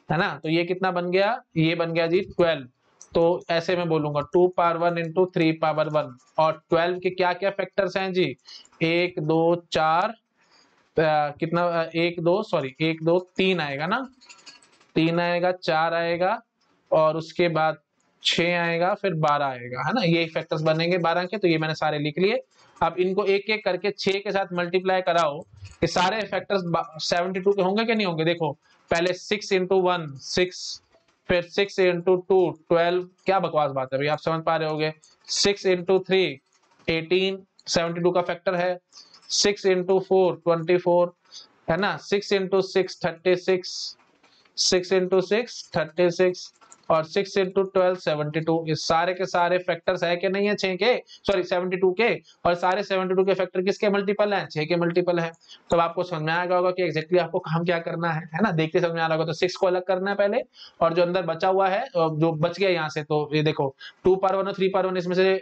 है ना। तो ये कितना बन गया? ये बन गया जी 12। तो ऐसे मैं बोलूंगा 2 पावर 1 × 3 पावर 1, और 12 के क्या क्या फैक्टर्स हैं जी? 1 2 4, कितना 1 2 सॉरी 1 2 3 आएगा ना, 3 आएगा, 4 आएगा, और उसके बाद 6 आएगा, फिर 12 आएगा, है ना। ये फैक्टर्स बनेंगे 12 के, तो ये मैंने सारे लिख लिए। अब इनको एक एक करके 6 के साथ मल्टीप्लाई कराओ, ये सारे फैक्टर्स 72 के होंगे कि नहीं होंगे? देखो, पहले 6 × 1 6, फिर 6 × 2 12, क्या बकवास बात है भाई, आप समझ पा रहे होगे। 6 × 3 18, 72 का फैक्टर है। 6 × 4 24, है ना। 6 × 6 36, 6 × 6 36, और 6 × 12 72, ये सारे के सारे फैक्टर्स है कि नहीं है 6 के, सॉरी 72 के, और सारे 72 के फैक्टर किसके मल्टीपल हैं? 6 के मल्टीपल है। तो आपको समझ में आएगा होगा कि एग्जैक्टली आपको काम क्या करना है ना, देखते समझ में आ रहा होगा। तो 6 को अलग करना है पहले, और जो अंदर बचा हुआ है, जो बच गया यहाँ से, तो ये देखो 2 पावर 1 और 3 पावर 1 इसमें से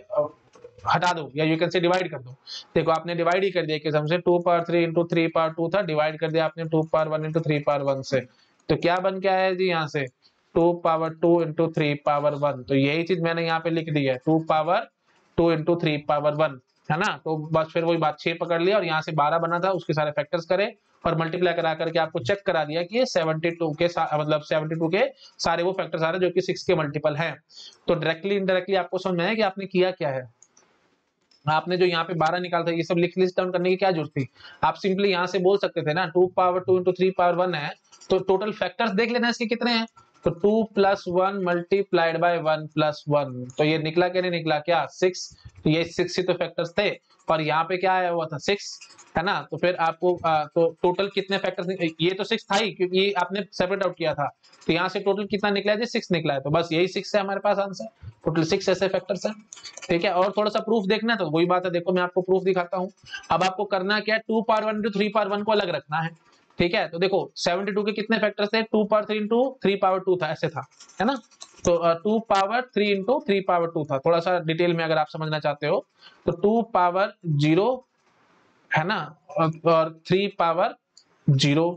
हटा दो, या यू कैन से डिवाइड कर दो। देखो आपने डिवाइड ही कर दिया कि हमसे 2 पावर 3 × 3 पावर 2 था, डिवाइड कर दिया आपने 2 पावर 1 × 3 पावर 1 से, तो क्या बन के आया जी यहाँ से? 2 पावर 2 × 3 पावर 1, तो यही चीज मैंने यहाँ पे लिख दी है, 2 पावर 2 × 3 पावर 1, है ना। तो बस फिर वही बात, 6 पकड़ लिया, और यहाँ से 12 बना था, उसके सारे फैक्टर्स करे और मल्टीप्लाई करा करके आपको चेक करा दिया कि ये 72 के मतलब 72 के सारे वो फैक्टर्स आ रहे हैं जो कि 6 के मल्टीपल हैं। तो डायरेक्टली इनडायरेक्टली आपको समझ में आया कि आपने किया क्या है। आपने जो यहाँ पे 12 निकाला था, ये सब लिस्ट डाउन करने की क्या जरूरत थी? आप सिंपली यहाँ से बोल सकते थे ना, 2 पावर 2 × 3 पावर 1 है, तो टोटल फैक्टर्स देख लेना इसके कितने हैं। तो 2 + 1 मल्टीप्लाइड बाय 1 + 1, तो ये निकला क्या नहीं निकला? क्या 6, तो ये 6 ही तो फैक्टर्स थे, और यहाँ पे क्या आया हुआ था? 6, है ना। तो फिर आपको तो टोटल कितने फैक्टर्स, ये तो 6 था ही क्योंकि ये आपने सेपरेट आउट किया था, तो यहाँ से टोटल कितना निकला है? 6 निकला है, तो बस यही 6 है हमारे पास आंसर, टोटल 6 ऐसे फैक्टर्स हैं। ठीक है, और थोड़ा सा प्रूफ देखना है तो वही बात है, देखो मैं आपको प्रूफ दिखाता हूँ। अब आपको करना क्या है, 2 पावर 1 × 3 पावर 1 को अलग रखना है, ठीक है, तो देखो 72 के कितने फैक्टर्स थे, 2 पावर 3 इंटू 3 पावर 2 था, ऐसे था, है ना। तो 2 पावर 3 इंटू 3 पावर 2 था। थोड़ा सा डिटेल में अगर आप समझना चाहते हो तो 2 पावर 0, है ना, और 3 पावर 0,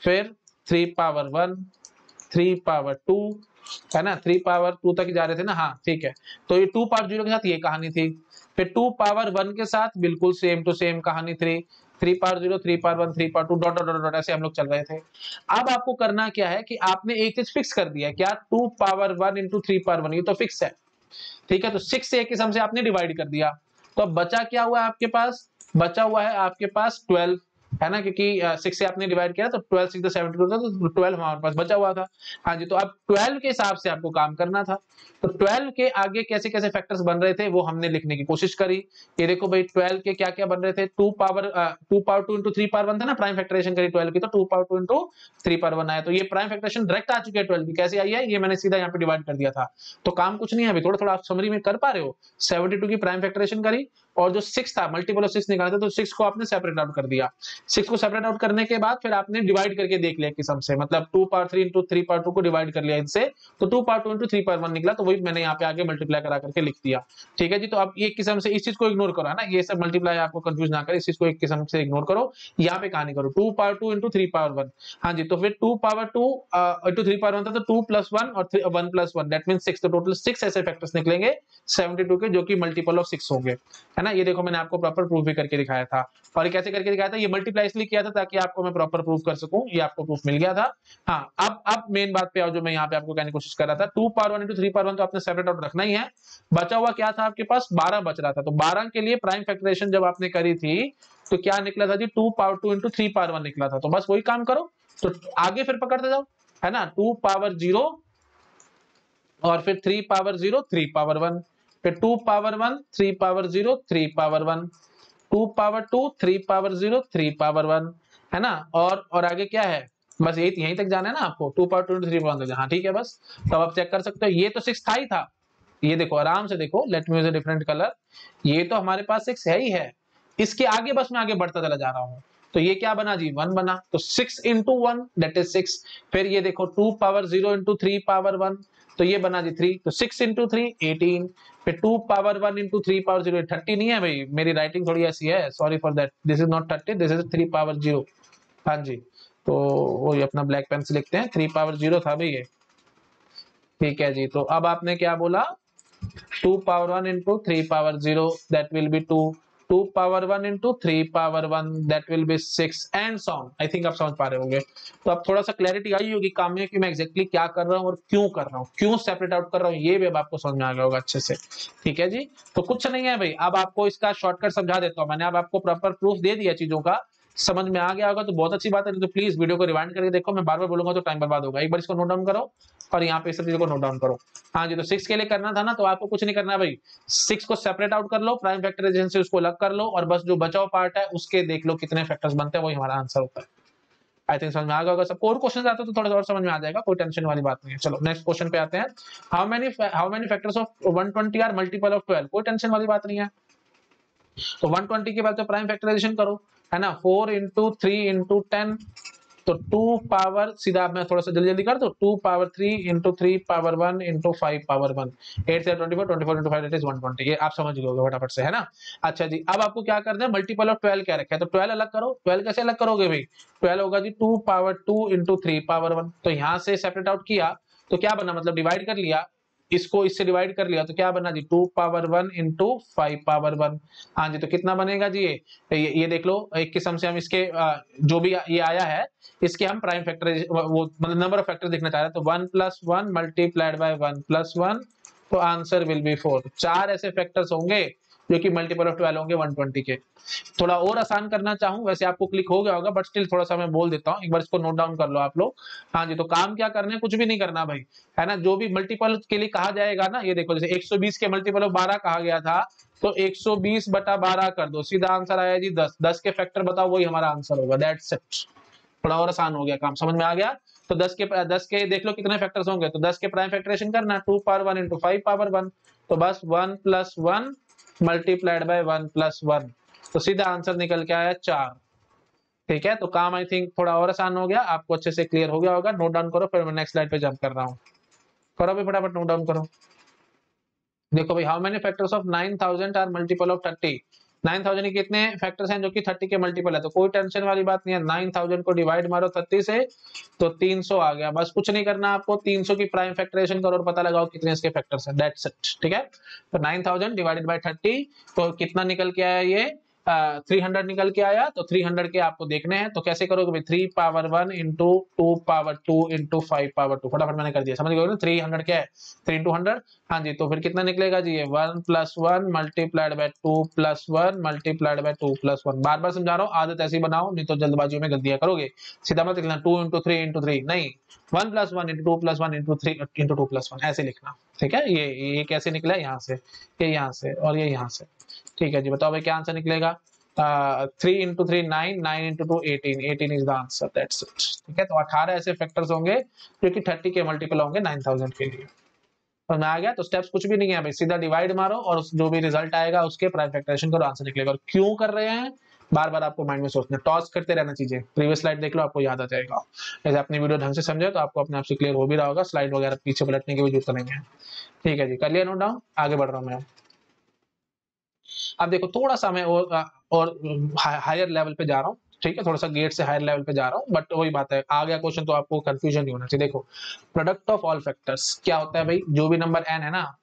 फिर 3 पावर 1, 3 पावर 2, है ना, 3 पावर 2 तक जा रहे थे ना, हाँ ठीक है। तो ये 2 पावर 0 के साथ ये कहानी थी, फिर 2 पावर 1 के साथ बिल्कुल सेम टू सेम कहानी थी, 3 power 0, 3 power 1, 3 power 2, dot dot dot ऐसे हम लोग चल रहे थे। अब आपको करना क्या है कि आपने एक चीज फिक्स कर दिया, क्या, 2 पावर 1 इंटू 3 पावर 1, ये तो फिक्स है, ठीक है। तो 6 से एक किस्म से आपने डिवाइड कर दिया, तो अब बचा क्या हुआ है आपके पास, बचा हुआ है आपके पास 12, है ना, क्योंकि 6 से आपने डिवाइड किया तो 12 6 72 था, तो 12 हमारे पास बचा हुआ था। हाँ जी, तो अब 12 के हिसाब से आपको काम करना था। तो 12 के आगे कैसे कैसे फैक्टर्स बन रहे थे वो हमने लिखने की कोशिश करी। ये देखो भाई 12 के क्या क्या बन रहे थे, 2 पावर 2 इंटू 3 पावर 1 था ना, प्राइम फैक्टराइजेशन करी 12 की, तो 2 पावर 2 इंटू 3 पावर 1 आया। तो ये प्राइम फैक्टराइजेशन डायरेक्ट आ चुकी है 12 की, कैसे आई है, ये मैंने सीधा यहाँ पे डिवाइड कर दिया था। तो काम कुछ नहीं है अभी, थोड़ा थोड़ा आप समरी में कर पा रहे हो। 72 की प्राइम फैक्टराइजेशन करी, और जो 6 था, मल्टीपल ऑफ 6 निकाला था, तो 6 को आपने सेपरेट आउट कर दिया। 6 को सेपरेट आउट करने के बाद फिर आपने डिवाइड करके देख लिया किस्म से, मतलब 2 पावर 3 इंटू 3 पावर 2 को डिवाइड कर लिया इनसे, तो 2 पावर 2 इंटू 3 पावर 1 निकला, तो वही मैंने यहाँ पे आगे मल्टीप्लाई करा करके लिख दिया। ठीक है जी, तो अब ये किस्म से इस चीज को इग्नोर करो, है ना, ये सब मल्टीप्लाई आपको कंफ्यूज ना करे, इस चीज को एक किस्म से इग्नोर करो, यहाँ पे कहानी करो 2 पावर 2 इंटू 3 पावर 1। हाँ जी, तो फिर 2 पावर 2 इंटू 3 पावर 1 था, तो 2 प्लस 1 और 1 प्लस 1, दैट मींस 6, तो टोटल 6 ऐसे फैक्टर्स निकलेंगे 72 के, जो कि मल्टीपल ऑफ 6 होंगे, है ना। ये देखो मैंने आपको प्रॉपर प्रूफ भी करके दिखाया था, और ये कैसे करके दिखाया था, ये मल्टीप्लाई इसलिए किया था ताकि आपको मैं प्रॉपर प्रूफ कर सकूं, ये आपको प्रूफ मिल गया था। हाँ, अब मेन बात पे आओ, जो मैं यहाँ पे आपको कहने की कोशिश कर रहा था, 2 पावर 1 इंटू 3 पावर 1 तो आपने सेपरेट आउट रखना ही है। बचा हुआ क्या था आपके पास, 12 बच रहा था, तो 12 के लिए प्राइम फैक्टराइजेशन जब आपने करी थी तो क्या निकला था जी, 2 पावर 2 इंटू 3 पावर 1 निकला था। तो बस वही काम करो, तो आगे फिर पकड़ते जाओ, है ना, 2 पावर 0 और फिर 3 पावर 0, 3 पावर 1, फिर 2 power 1, 3 power 0, 3 power 1, 2 power 2, 3 power 0, 3 power 1, है ना। और आगे क्या है, बस यहीं तक जाना है ना आपको, 2 पावर 2 3 पावर 1, हाँ ठीक है बस। तो अब आप चेक कर सकते हो, ये तो 6 था ही था, ये देखो आराम से देखो, let me use a different colour, ये तो हमारे पास 6 है ही है, इसके आगे बस मैं आगे बढ़ता चला जा रहा हूँ। तो ये क्या बना जी, 1 बना, तो 6 इंटू 1 दैट इज 6। फिर ये देखो 2 पावर 0 इंटू 3 पावर 1, तो ये बना जी 3, तो 6 इंटू 3 18। फिर 2 पावर 1 इंटू 3 पावर 0, 30 नहीं है भाई, मेरी राइटिंग थोड़ी ऐसी है, sorry for that, this is not 30, this is 3 power 0। हाँ जी, तो वो ये अपना ब्लैक पेन से लिखते हैं, 3 पावर 0 था भाई ये, ठीक है जी। तो अब आपने क्या बोला, 2 power 1 into 3 power 0 that will be 2, 2 power 1 into 3 power 1 that will be 6 and so on। I think आप समझ पा रहे होंगे। तो अब थोड़ा सा क्लैरिटी आई होगी काम में कि मैं एग्जैक्टली क्या कर रहा हूँ और क्यों कर रहा हूँ, क्यों सेपरेट आउट कर रहा हूँ, ये भी अब आपको समझ में आ गया होगा अच्छे से। ठीक है जी, तो कुछ नहीं है भाई, अब आपको इसका शॉर्टकट समझा देता हूँ, मैंने अब आपको प्रॉपर प्रूफ दे दिया चीजों का, समझ में आ गया होगा तो बहुत अच्छी बात है, तो प्लीज वीडियो को रिवाइंड करके देखो, मैं बार बार बोलूंगा तो टाइम बर्बाद होगा, एक बार इसको नोट डाउन करो और यहाँ पे इस चीजों को नोट डाउन करो। हाँ जी, तो 6 के लिए करना था ना, तो आपको कुछ नहीं करना भाई, 6 को सेपरेट आउट कर लो, प्राइम फैक्टराइजेशन से उसको अलग कर लो, और बस जो बचाव पार्ट है उसके देख लो कितने फैक्टर्स बनते हैं, वही हमारा आंसर होता है। आई थिंक समझ में आ गया होगा सबको, और क्वेश्चन आते तो थोड़ा और समझ में आ जाएगा, कोई टेंशन वाली बात नहीं है। चलो नेक्स्ट क्वेश्चन पे आते हैं, how many factors of 120 are multiple of 12, कोई टेंशन वाली बात नहीं है। तो 120 के बाद तो प्राइम फैक्टराइजेशन करो, है ना, 4 इंटू 3 इंटू 10, तो 2 पावर, सीधा मैं थोड़ा सा जल्दी जल्दी कर दो, 2 power 3 into 3 power 1 into 5 power 1, 8 से 24, 24 इंटू 5 इज 120, ये आप समझ लोगे फटाफट से, है ना। अच्छा जी, अब आपको क्या करना है, मल्टीपल ऑफ 12 क्या रखा है, तो 12 अलग करो, 12 कैसे अलग करोगे भाई, 12 होगा जी 2 पावर 2 इंटू 3 पावर 1, तो यहां से सेपरेट आउट किया तो क्या बना, मतलब डिवाइड कर लिया, इसको इससे डिवाइड कर लिया तो क्या बना जी, 2 पावर 1 इंटू 5 पावर 1। हाँ जी, तो कितना बनेगा जी, ये देख लो, एक किस्म से हम इसके जो भी ये आया है इसके हम प्राइम फैक्टर, वो मतलब नंबर ऑफ फैक्टर देखना चाह रहे हैं, तो 1 प्लस 1 मल्टीप्लाइड बाय 1 प्लस 1, तो आंसर विल बी 4। 4 ऐसे फैक्टर्स होंगे जो कि मल्टीपल ऑफ 12 होंगे 120 के। थोड़ा और आसान करना चाहूं, वैसे आपको क्लिक हो गया होगा, बट स्टिल थोड़ा सा मैं बोल देता हूं, एक बार इसको नोट डाउन कर लो आप लोग। हाँ जी, तो काम क्या करना है, कुछ भी नहीं करना भाई, है ना, जो भी मल्टीपल के लिए कहा जाएगा ना, ये देखो जैसे 120 के मल्टीपल ऑफ 12 कहा गया था, तो 120 बटा 12 कर दो, सीधा आंसर आया जी 10। 10 के फैक्टर बताओ, वही हमारा आंसर होगा, दैट्स इट। थोड़ा और आसान हो गया काम, समझ में आ गया। तो 10 के देख लो कितने फैक्टर्स होंगे, तो 10 के प्राइम फैक्टरेशन करना, 2 पावर 1 इंटू 5 पावर 1, तो बस 1 प्लस 1 मल्टीप्लाइड बाय 1 प्लस 1, तो सीधा आंसर निकल के आया 4। ठीक है, तो काम आई थिंक थोड़ा और आसान हो गया, आपको अच्छे से क्लियर हो गया होगा। नोट डाउन करो, फिर मैं नेक्स्ट स्लाइड पे जंप कर रहा हूँ। करो भी फटाफट, नोट डाउन करो। देखो भाई, how many factors of 9000 are multiple of 30? 9000 के कितने फैक्टर्स हैं जो कि 30 के मल्टीपल है? तो कोई टेंशन वाली बात नहीं है, 9000 को डिवाइड मारो 30 से तो 300 आ गया। बस कुछ नहीं करना आपको, 300 की प्राइम फैक्टराइजेशन करो और पता लगाओ कितने इसके फैक्टर्स हैं, दैट्स इट। ठीक है, तो 9000 डिवाइडेड बाय 30 तो कितना निकल के आया ये 300 निकल के आया। तो 300 के आपको देखने हैं, तो कैसे करोगे भाई, 3 power 1 into 2 power 2 into 5 power 2, फटाफट मैंने कर दिया, समझ गए ना? 300 क्या है, 3 इंटू 100। हाँ जी, तो फिर कितना निकलेगा जी, ये 1 plus 1 multiplied bye 2 plus 1 multiplied bye 2 plus 1। बार बार समझा रहा हूँ, आदत ऐसी बनाओ, नहीं तो जल्दबाजी में गलतियां करोगे। सीधा मत लिखना 2 इंटू 3 इंटू 3, नहीं, 1 plus 1 into 2 plus 1 into 3 into 2 plus 1, ऐसे लिखना। ठीक है, ये कैसे निकला, यहाँ से, ये यहाँ से और ये यहाँ से। ठीक है जी, बताओ भाई क्या आंसर निकलेगा? 3 into 3 9, 9 into 2 18, 18 is the answer, that's it. ठीक है, तो 18 ऐसे फैक्टर्स होंगे जो कि 30 के मल्टीपल होंगे 9000 के लिए। और मैं आ गया, तो स्टेप्स कुछ भी नहीं है भाई, सीधा डिवाइड मारो और जो भी रिजल्ट आएगा उसके प्राइम फैक्टराइजेशन करो, आंसर निकलेगा। और क्यों कर रहे हैं, बार बार आपको माइंड में सोचना, टॉस करते रहना चीजें। प्रीवियस स्लाइड देख लो, आपको याद आ जाएगा। जैसे अपनी वीडियो ढंग से समझे तो आपको अपने आप से क्लियर हो भी रहा होगा, स्लाइड वगैरह पीछे पलटने की भी जरूरत नहीं है। ठीक है जी, कर लिया नोट डाउन, आगे बढ़ रहा हूँ मैं। अब देखो, थोड़ा सा मैं और हायर लेवल पे जा रहा हूँ। ठीक है, थोड़ा सा गेट से हायर लेवल पे जा रहा हूँ, बट वही बात है, आ गया क्वेश्चन तो आपको कंफ्यूजन नहीं होना चाहिए। देखो, प्रोडक्ट ऑफ ऑल फैक्टर्स क्या होता है भाई, जो भी नंबर n है ना,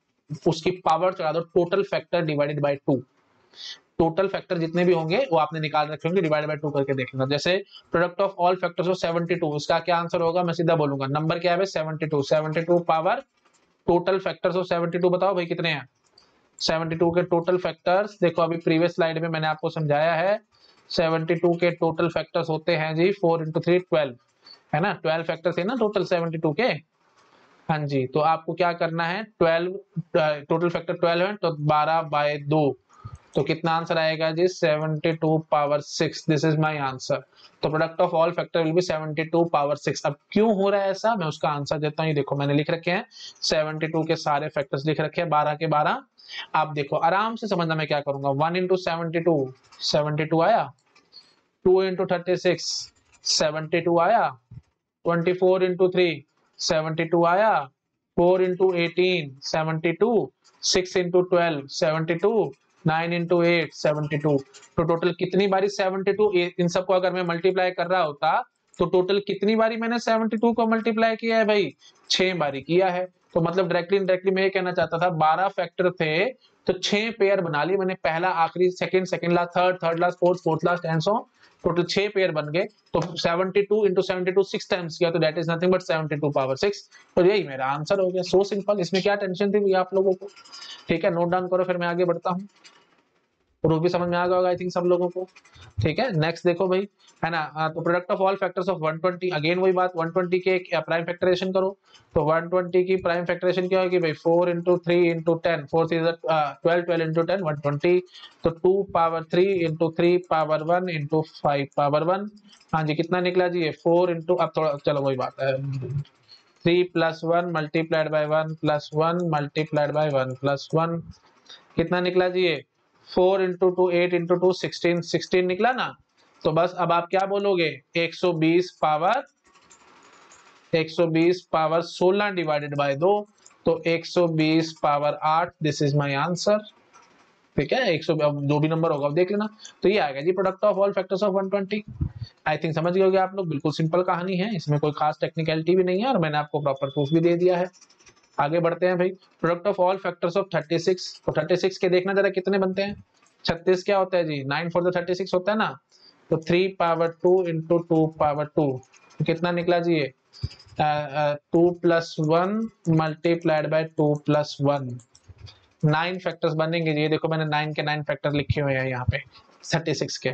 उसकी पावर चढ़ा दो total factor divided by 2। Total factor जितने भी होंगे वो आपने निकाल रखे होंगे, डिवाइड बाय 2 करके देख लेना। जैसे product of all factors of 72, उसका क्या आंसर होगा, मैं सीधा बोलूंगा, नंबर क्या है भाई 72, 72 पावर टोटल फैक्टर्स ऑफ 72, बताओ भाई कितने हैं 72 के टोटल फैक्टर्स। देखो, अभी प्रीवियस स्लाइड में मैंने आपको समझाया है, 72 के टोटल फैक्टर्स होते हैं जी 4 इंटू 3 12, है ना, 12 फैक्टर्स है ना टोटल 72 के। हाँ जी, तो आपको क्या करना है, 12 टोटल फैक्टर 12 है तो 12 बाय 2, तो कितना आंसर आएगा जी 72 power 6, this is my answer. तो product of all factor will be 72 power 6। अब क्यों हो रहा है ऐसा, मैं उसका आंसर देता हूँ। ये देखो, मैंने लिख रखे हैं 72 के सारे फैक्टर्स लिख रखे हैं, 12 के 12। आप देखो, आराम से समझना मैं क्या करूंगा, 1 इंटू 72, 72 आया, 2 इंटू 36, 72 आया, 24 इंटू 3, 72 आया, 4 इंटू 18, 72, 6 इंटू 12, 72, 9 इंटू 8, 72। तो टोटल कितनी बारी 72, इन सबको अगर मैं मल्टीप्लाई कर रहा होता तो टोटल कितनी बारी मैंने 72 को मल्टीप्लाई किया है भाई, 6 बारी किया है। तो मतलब डायरेक्टली इनडायरेक्टली मैं ये कहना चाहता था, 12 फैक्टर थे तो 6 पेयर बना लिए मैंने, पहला आखिरी, second second last, third third last, fourth fourth last, and so total 6 pair बन गए। तो 72 इंटू 72 6 टाइम्स किया, तो that is nothing but 72 power 6। तो यही मेरा आंसर हो गया, सो सिंपल। इसमें क्या टेंशन थी आप लोगों को? ठीक है, नोट डाउन करो, फिर मैं आगे बढ़ता हूँ। प्रूफ भी समझ में आ गया होगा आई थिंक सब लोगों को। ठीक है, नेक्स्ट देखो भाई, है ना, तो product of all factors of 120, again वही बात, 120 के प्राइम फैक्टराइजेशन करो। तो 120 की प्राइम फैक्टराइजेशन क्या होगी भाई, 4 इंटू 3 इंटू 10, 4 3 12, 12 इंटू 10 120। तो 2 power 3 into 3 power 1 into 5 power 1। हाँ जी, कितना निकला जी, ये 4 इंटू, अब थोड़ा चलो वही बात है, 3 plus 1 multiplied bye 1 plus 1 multiplied bye 1 plus 1, कितना निकला जी, ये 4 इंटू 2 8 इंटू 2 16, 16 निकला ना। तो बस अब आप क्या बोलोगे, 120 पावर 16 डिवाइडेड बाय 2, तो 120 power 8, this is my answer. ठीक है, 100, अब जो भी नंबर होगा देख लेना। तो ये आएगा जी product of all factors of 120। I think समझ गए होंगे आप लोग, बिल्कुल सिंपल कहानी है, इसमें कोई खास टेक्निकलिटी भी नहीं है, और मैंने आपको प्रॉपर प्रूफ भी दे दिया है। आगे बढ़ते हैं भाई, product of all factors of 36। तो 36 के देखना जरा कितने बनते हैं, 36 क्या होता है जी, 9 4 36 होता है ना। तो 3 पावर 2 इंटू 2 पावर 2, कितना निकला जी, ये 2 plus 1 multiplied bye 2 plus 1, 9 factors बनेंगे जी। ये देखो, मैंने 9 के 9 फैक्टर लिखे हुए हैं यहाँ पे 36 के।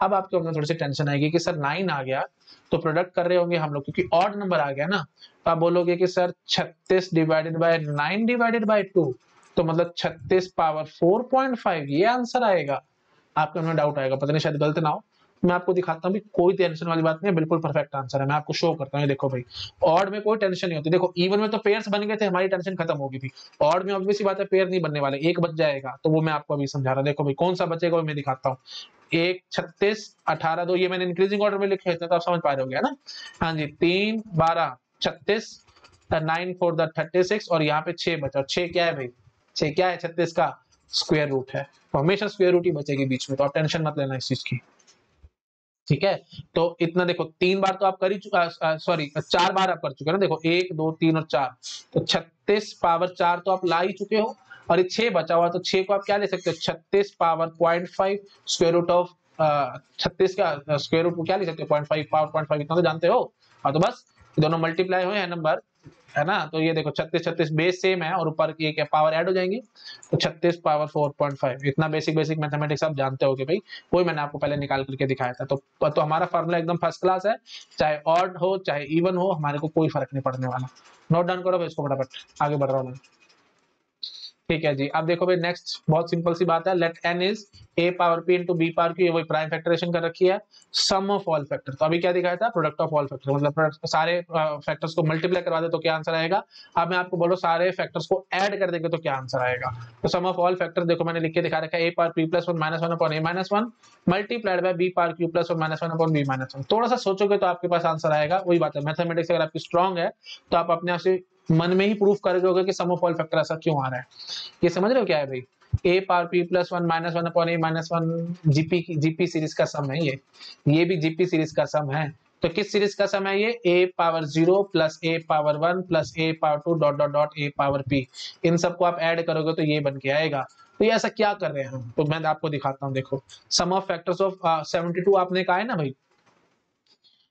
अब आपको अपने थोड़ी सी टेंशन आएगी कि सर 9 आ गया तो प्रोडक्ट कर रहे होंगे हम लोग, क्योंकि ऑड नंबर आ गया ना, तो आप बोलोगे कि sir 36 divided by 9 divided by 2, तो मतलब 36 पावर 4.5, ये आंसर आएगा। आपके मन में डाउट आएगा, पता नहीं शायद गलत ना हो, मैं आपको दिखाता हूँ भी, कोई टेंशन वाली बात नहीं है, बिल्कुल परफेक्ट आंसर है। मैं आपको शो करता हूँ, ये देखो भाई, ऑड में कोई टेंशन नहीं होती। देखो इवन में तो पेयर्स बन गए थे, हमारी टेंशन खत्म हो गई थी। ऑड में ऑब्वियस बात है पेयर नहीं बनने वाले, एक बच जाएगा, तो वो मैं आपको अभी समझा रहा हूँ। देखो भाई कौन सा बचेगा वो मैं दिखाता हूँ। 1 36 18 2, ये मैंने इंक्रीजिंग ऑर्डर में लिखे थे तो आप समझ पा रहे होंगे ना। हाँ जी, 3 12 36 9 4 36 और यहाँ पे 6 बचा। 6 क्या है भाई, 6 क्या है, 36 का स्क्वायर रूट है। तो हमेशा स्क्वायर रूट ही बचेगी बीच में, तो आप टेंशन मत लेना इस चीज की, ठीक है। तो इतना देखो 3 बार तो आप कर ही सॉरी 4 बार आप कर चुके हैं ना। देखो 1 2 3 और 4, तो 36 पावर 4 तो आप ला ही चुके हो, और ये 6 बचा हुआ, तो 6 को आप क्या ले सकते हो, 36 पावर 0.5 स्क्वायर रूट ऑफ 36 का स्क्वायर रूट को क्या ले सकते हो, 0.5 पावर 0.5, इतना तो जानते हो। हाँ तो बस दोनों मल्टीप्लाई हुए हैं नंबर, है ना। तो ये देखो 36 36 बेस सेम है और ऊपर की एक पावर ऐड हो जाएंगी, तो 36 पावर 4.5। इतना बेसिक बेसिक मैथमेटिक्स आप जानते होगे भाई, वही मैंने आपको पहले निकाल करके दिखाया था। तो हमारा फार्मूला एकदम फर्स्ट क्लास है, चाहे ऑड हो चाहे इवन हो, हमारे को कोई फर्क नहीं पड़ने वाला। नोट डाउन करो भाई इसको फटाफट, आगे बढ़ रहा हूँ मैं। ठीक है जी, अब देखो भाई नेक्स्ट बहुत सिंपल सी बात है, let n is a power p into b power q, ये वही प्राइम फैक्टरेशन कर रखी है, सम ऑफ ऑल फैक्टर। तो अभी क्या दिखाया था, प्रोडक्ट ऑफ ऑल फैक्टर, मतलब सारे फैक्टर्स को मल्टीप्लाई करवा दे तो क्या आंसर आएगा। अब मैं आपको बोलो सारे फैक्टर्स को ऐड कर देंगे तो क्या आंसर आएगा। तो सम ऑफ ऑल फैक्टर देखो मैंने लिख के दिखा रखा है, a power p plus 1 minus 1 upon a minus 1 multiplied bye b power q plus 1 minus 1 upon b minus 1। थोड़ा सा सोचोगे तो आपके पास आंसर आएगा। वही बात है, मैथमेटिक्स अगर आपकी स्ट्रांग है तो आप अपने आप से मन में ही प्रूफ करोगे कि सम ऑफ ऑल फैक्टर ऐसा क्यों आ रहा है। ये समझ रहे हो क्या है भाई, a power p plus 1 minus 1 upon a minus 1 GP series का सम है ये भी जीपी सीरीज का सम है। तो किस सीरीज का सम है ये, a power 0 plus a power 1 plus a power 2 dot dot dot a power p। इन सबको आप ऐड करोगे तो ये बन के आएगा। तो ये ऐसा क्या कर रहे हैं हम, तो मैं आपको दिखाता हूँ। देखो सम ऑफ फैक्टर्स ऑफ 72 आपने कहा है ना भाई,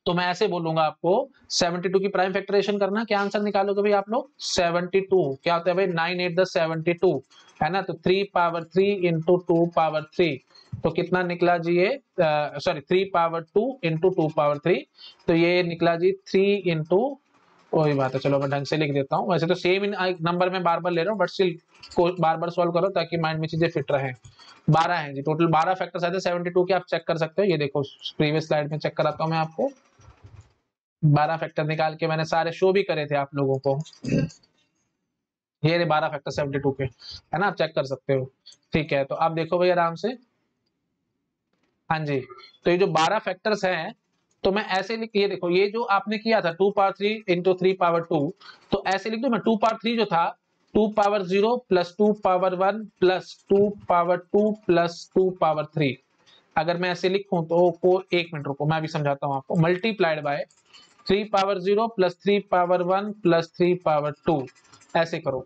तो मैं ऐसे बोलूंगा आपको 72 की प्राइम फैक्टराइजेशन करना, क्या आंसर निकालोगे भाई आप लोग, 72 क्या होता है भाई, 9 8 10 72 है ना। तो 3 पावर 3 इंटू 2 पावर 3, तो कितना निकला जी ये, सॉरी 3 पावर 2 इंटू 2 पावर 3, तो ये निकला जी 3 इंटू, वही बात है, चलो मैं ढंग से लिख देता हूँ। वैसे तो सेम इन नंबर में बार बार ले रहा हूँ, but still bar bar solve करो ताकि माइंड में चीजें फिट रहे। 12 है जी, टोटल 12 फैक्टर्स आते हैं 72 के, आप चेक कर सकते हो। ये देखो प्रीवियस स्लाइड में चेक कराता हूँ मैं आपको, 12 फैक्टर निकाल के मैंने सारे शो भी करे थे आप लोगों को। ये 12 फैक्टर 72 के, है ना, आप चेक कर सकते हो। ठीक है, तो आप देखो भाई आराम से। हाँ जी, तो ये जो 12 फैक्टर्स हैं, तो मैं ऐसे लिख, ये देखो ये जो आपने किया था 2 पावर 3 इंटू 3 पावर 2, तो ऐसे लिख दो मैं 2 पावर 3 जो था 2 power 0 plus 2 power 1 plus 2 power 2 plus 2 power 3। अगर मैं ऐसे लिखूं तो को, एक मिनट रुको मैं अभी समझाता हूं आपको, multiplied by 3 power 0 plus 3 power 1 plus 3 power 2, ऐसे करो।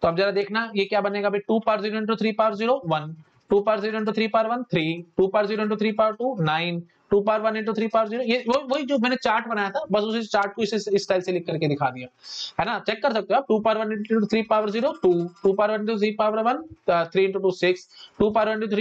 तो अब जरा देखना ये क्या बनेगा भाई, 2 power 0 into 3 power 0 1, 2 power 0 into 3 power 1 3, 2 power 0 into 3 power 2 9, 2 power 1 into 3 power 0, ये वही जो मैंने चार्ट बनाया था, बस उसी चार्ट को इस स्टाइल से लिख करके दिखा दिया, है ना। चेक कर सकते हो आप, 2 power 1 into 3 power 0 2, 2 power 1 into 3 power 1 3 into 2 6, 2 power 1 into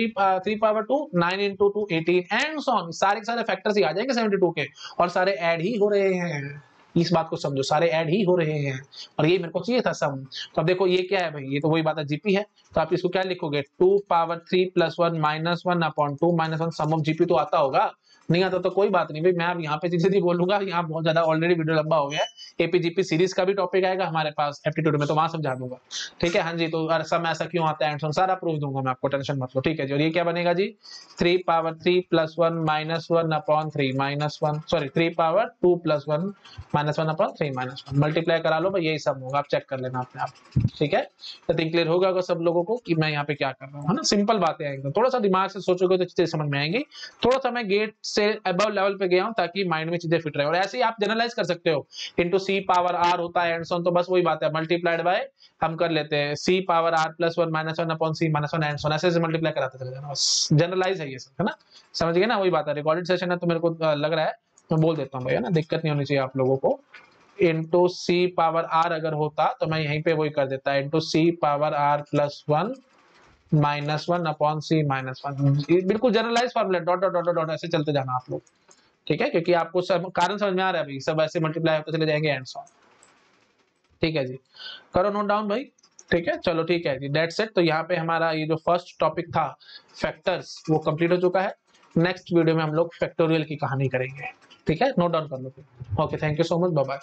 3 power 2 9 into 2 18 and so on. सारे के सारे फैक्टर्स ही आ जाएंगे 72 के, और सारे ऐड ही हो रहे हैं। इस बात को समझो, सारे ऐड ही हो रहे हैं, और ये मेरे को चाहिए था सम। तो अब देखो ये क्या है भाई, ये तो वही बात है जीपी है, तो आप इसको क्या लिखोगे, 2 power 3 plus 1 minus 1 upon 2 minus 1 sum of GP. तो आता होगा, नहीं आता तो कोई बात नहीं भाई, मैं अब यहाँ पे चीजें नहीं बोलूंगा, यहाँ बहुत ज्यादा ऑलरेडी वीडियो लंबा हो गया है। एपीजीपी सीरीज का भी टॉपिक आएगा हमारे पास एप्टीट्यूड में, तो वहां समझा दूंगा। ठीक है, हाँ जी, तो सम ऐसा क्यों आता है एंड सारा प्रूफ दूंगा मैं आपको, टेंशन मत लो। ठीक है जी, और ये क्या बनेगा जी, 3 power 3 plus 1 minus 1 upon 3 minus 1, sorry 3 power 2 plus 1 minus 1 upon 3 minus 1, multiply करा लो भाई, यही सब होगा, आप चेक कर लेना अपने आप। ठीक है, तो थिंक क्लियर होगा सब लोगों को कि मैं यहाँ पे क्या कर रहा हूँ, है ना। सिंपल बातें हैं एकदम, थोड़ा सा दिमाग से सोचोगे तो चीजें समझ में आएंगी। थोड़ा सा मैं गेट से अबव लेवल पे गया हूँ ताकि माइंड में चीजें फिट रहे, और ऐसे ही आप जनरलाइज कर सकते हो, इंटू सी पावर आर होता है एंड सो ऑन, तो बस वही बात है, मल्टीप्लाइड बाय हम कर लेते हैं C power R plus 1 minus 1 upon C minus 1 and so on, ऐसे मल्टीप्लाई कराते चले जाना, बस जनरलाइज है ये सब, है ना। समझ गए ना, वही बात है, रिकॉर्डेड सेशन है तो मेरे को लग रहा है मैं बोल देता हूँ भाई, है ना, दिक्कत नहीं होनी चाहिए आप लोगों को। इंटू सी पावर आर अगर होता तो मैं यहीं पे वही कर देता, into C power R plus 1 minus 1 upon C minus 1, बिल्कुल generalise formula, dot dot dot dot ऐसे चलते जाना आप लोग। ठीक है, क्योंकि आपको सब कारण समझ में आ रहा है भाई, सब ऐसे मल्टीप्लाई होते चले जाएंगे एंड सो ऑन। ठीक है जी, करो नोट डाउन भाई। ठीक है, चलो ठीक है जी, दैट्स इट। तो यहाँ पे हमारा ये जो फर्स्ट टॉपिक था फैक्टर्स वो कंप्लीट हो चुका है। नेक्स्ट वीडियो में हम लोग फैक्टोरियल की कहानी करेंगे। ठीक है, नोट डाउन कर लो। Okay, thank you so much, bye bye.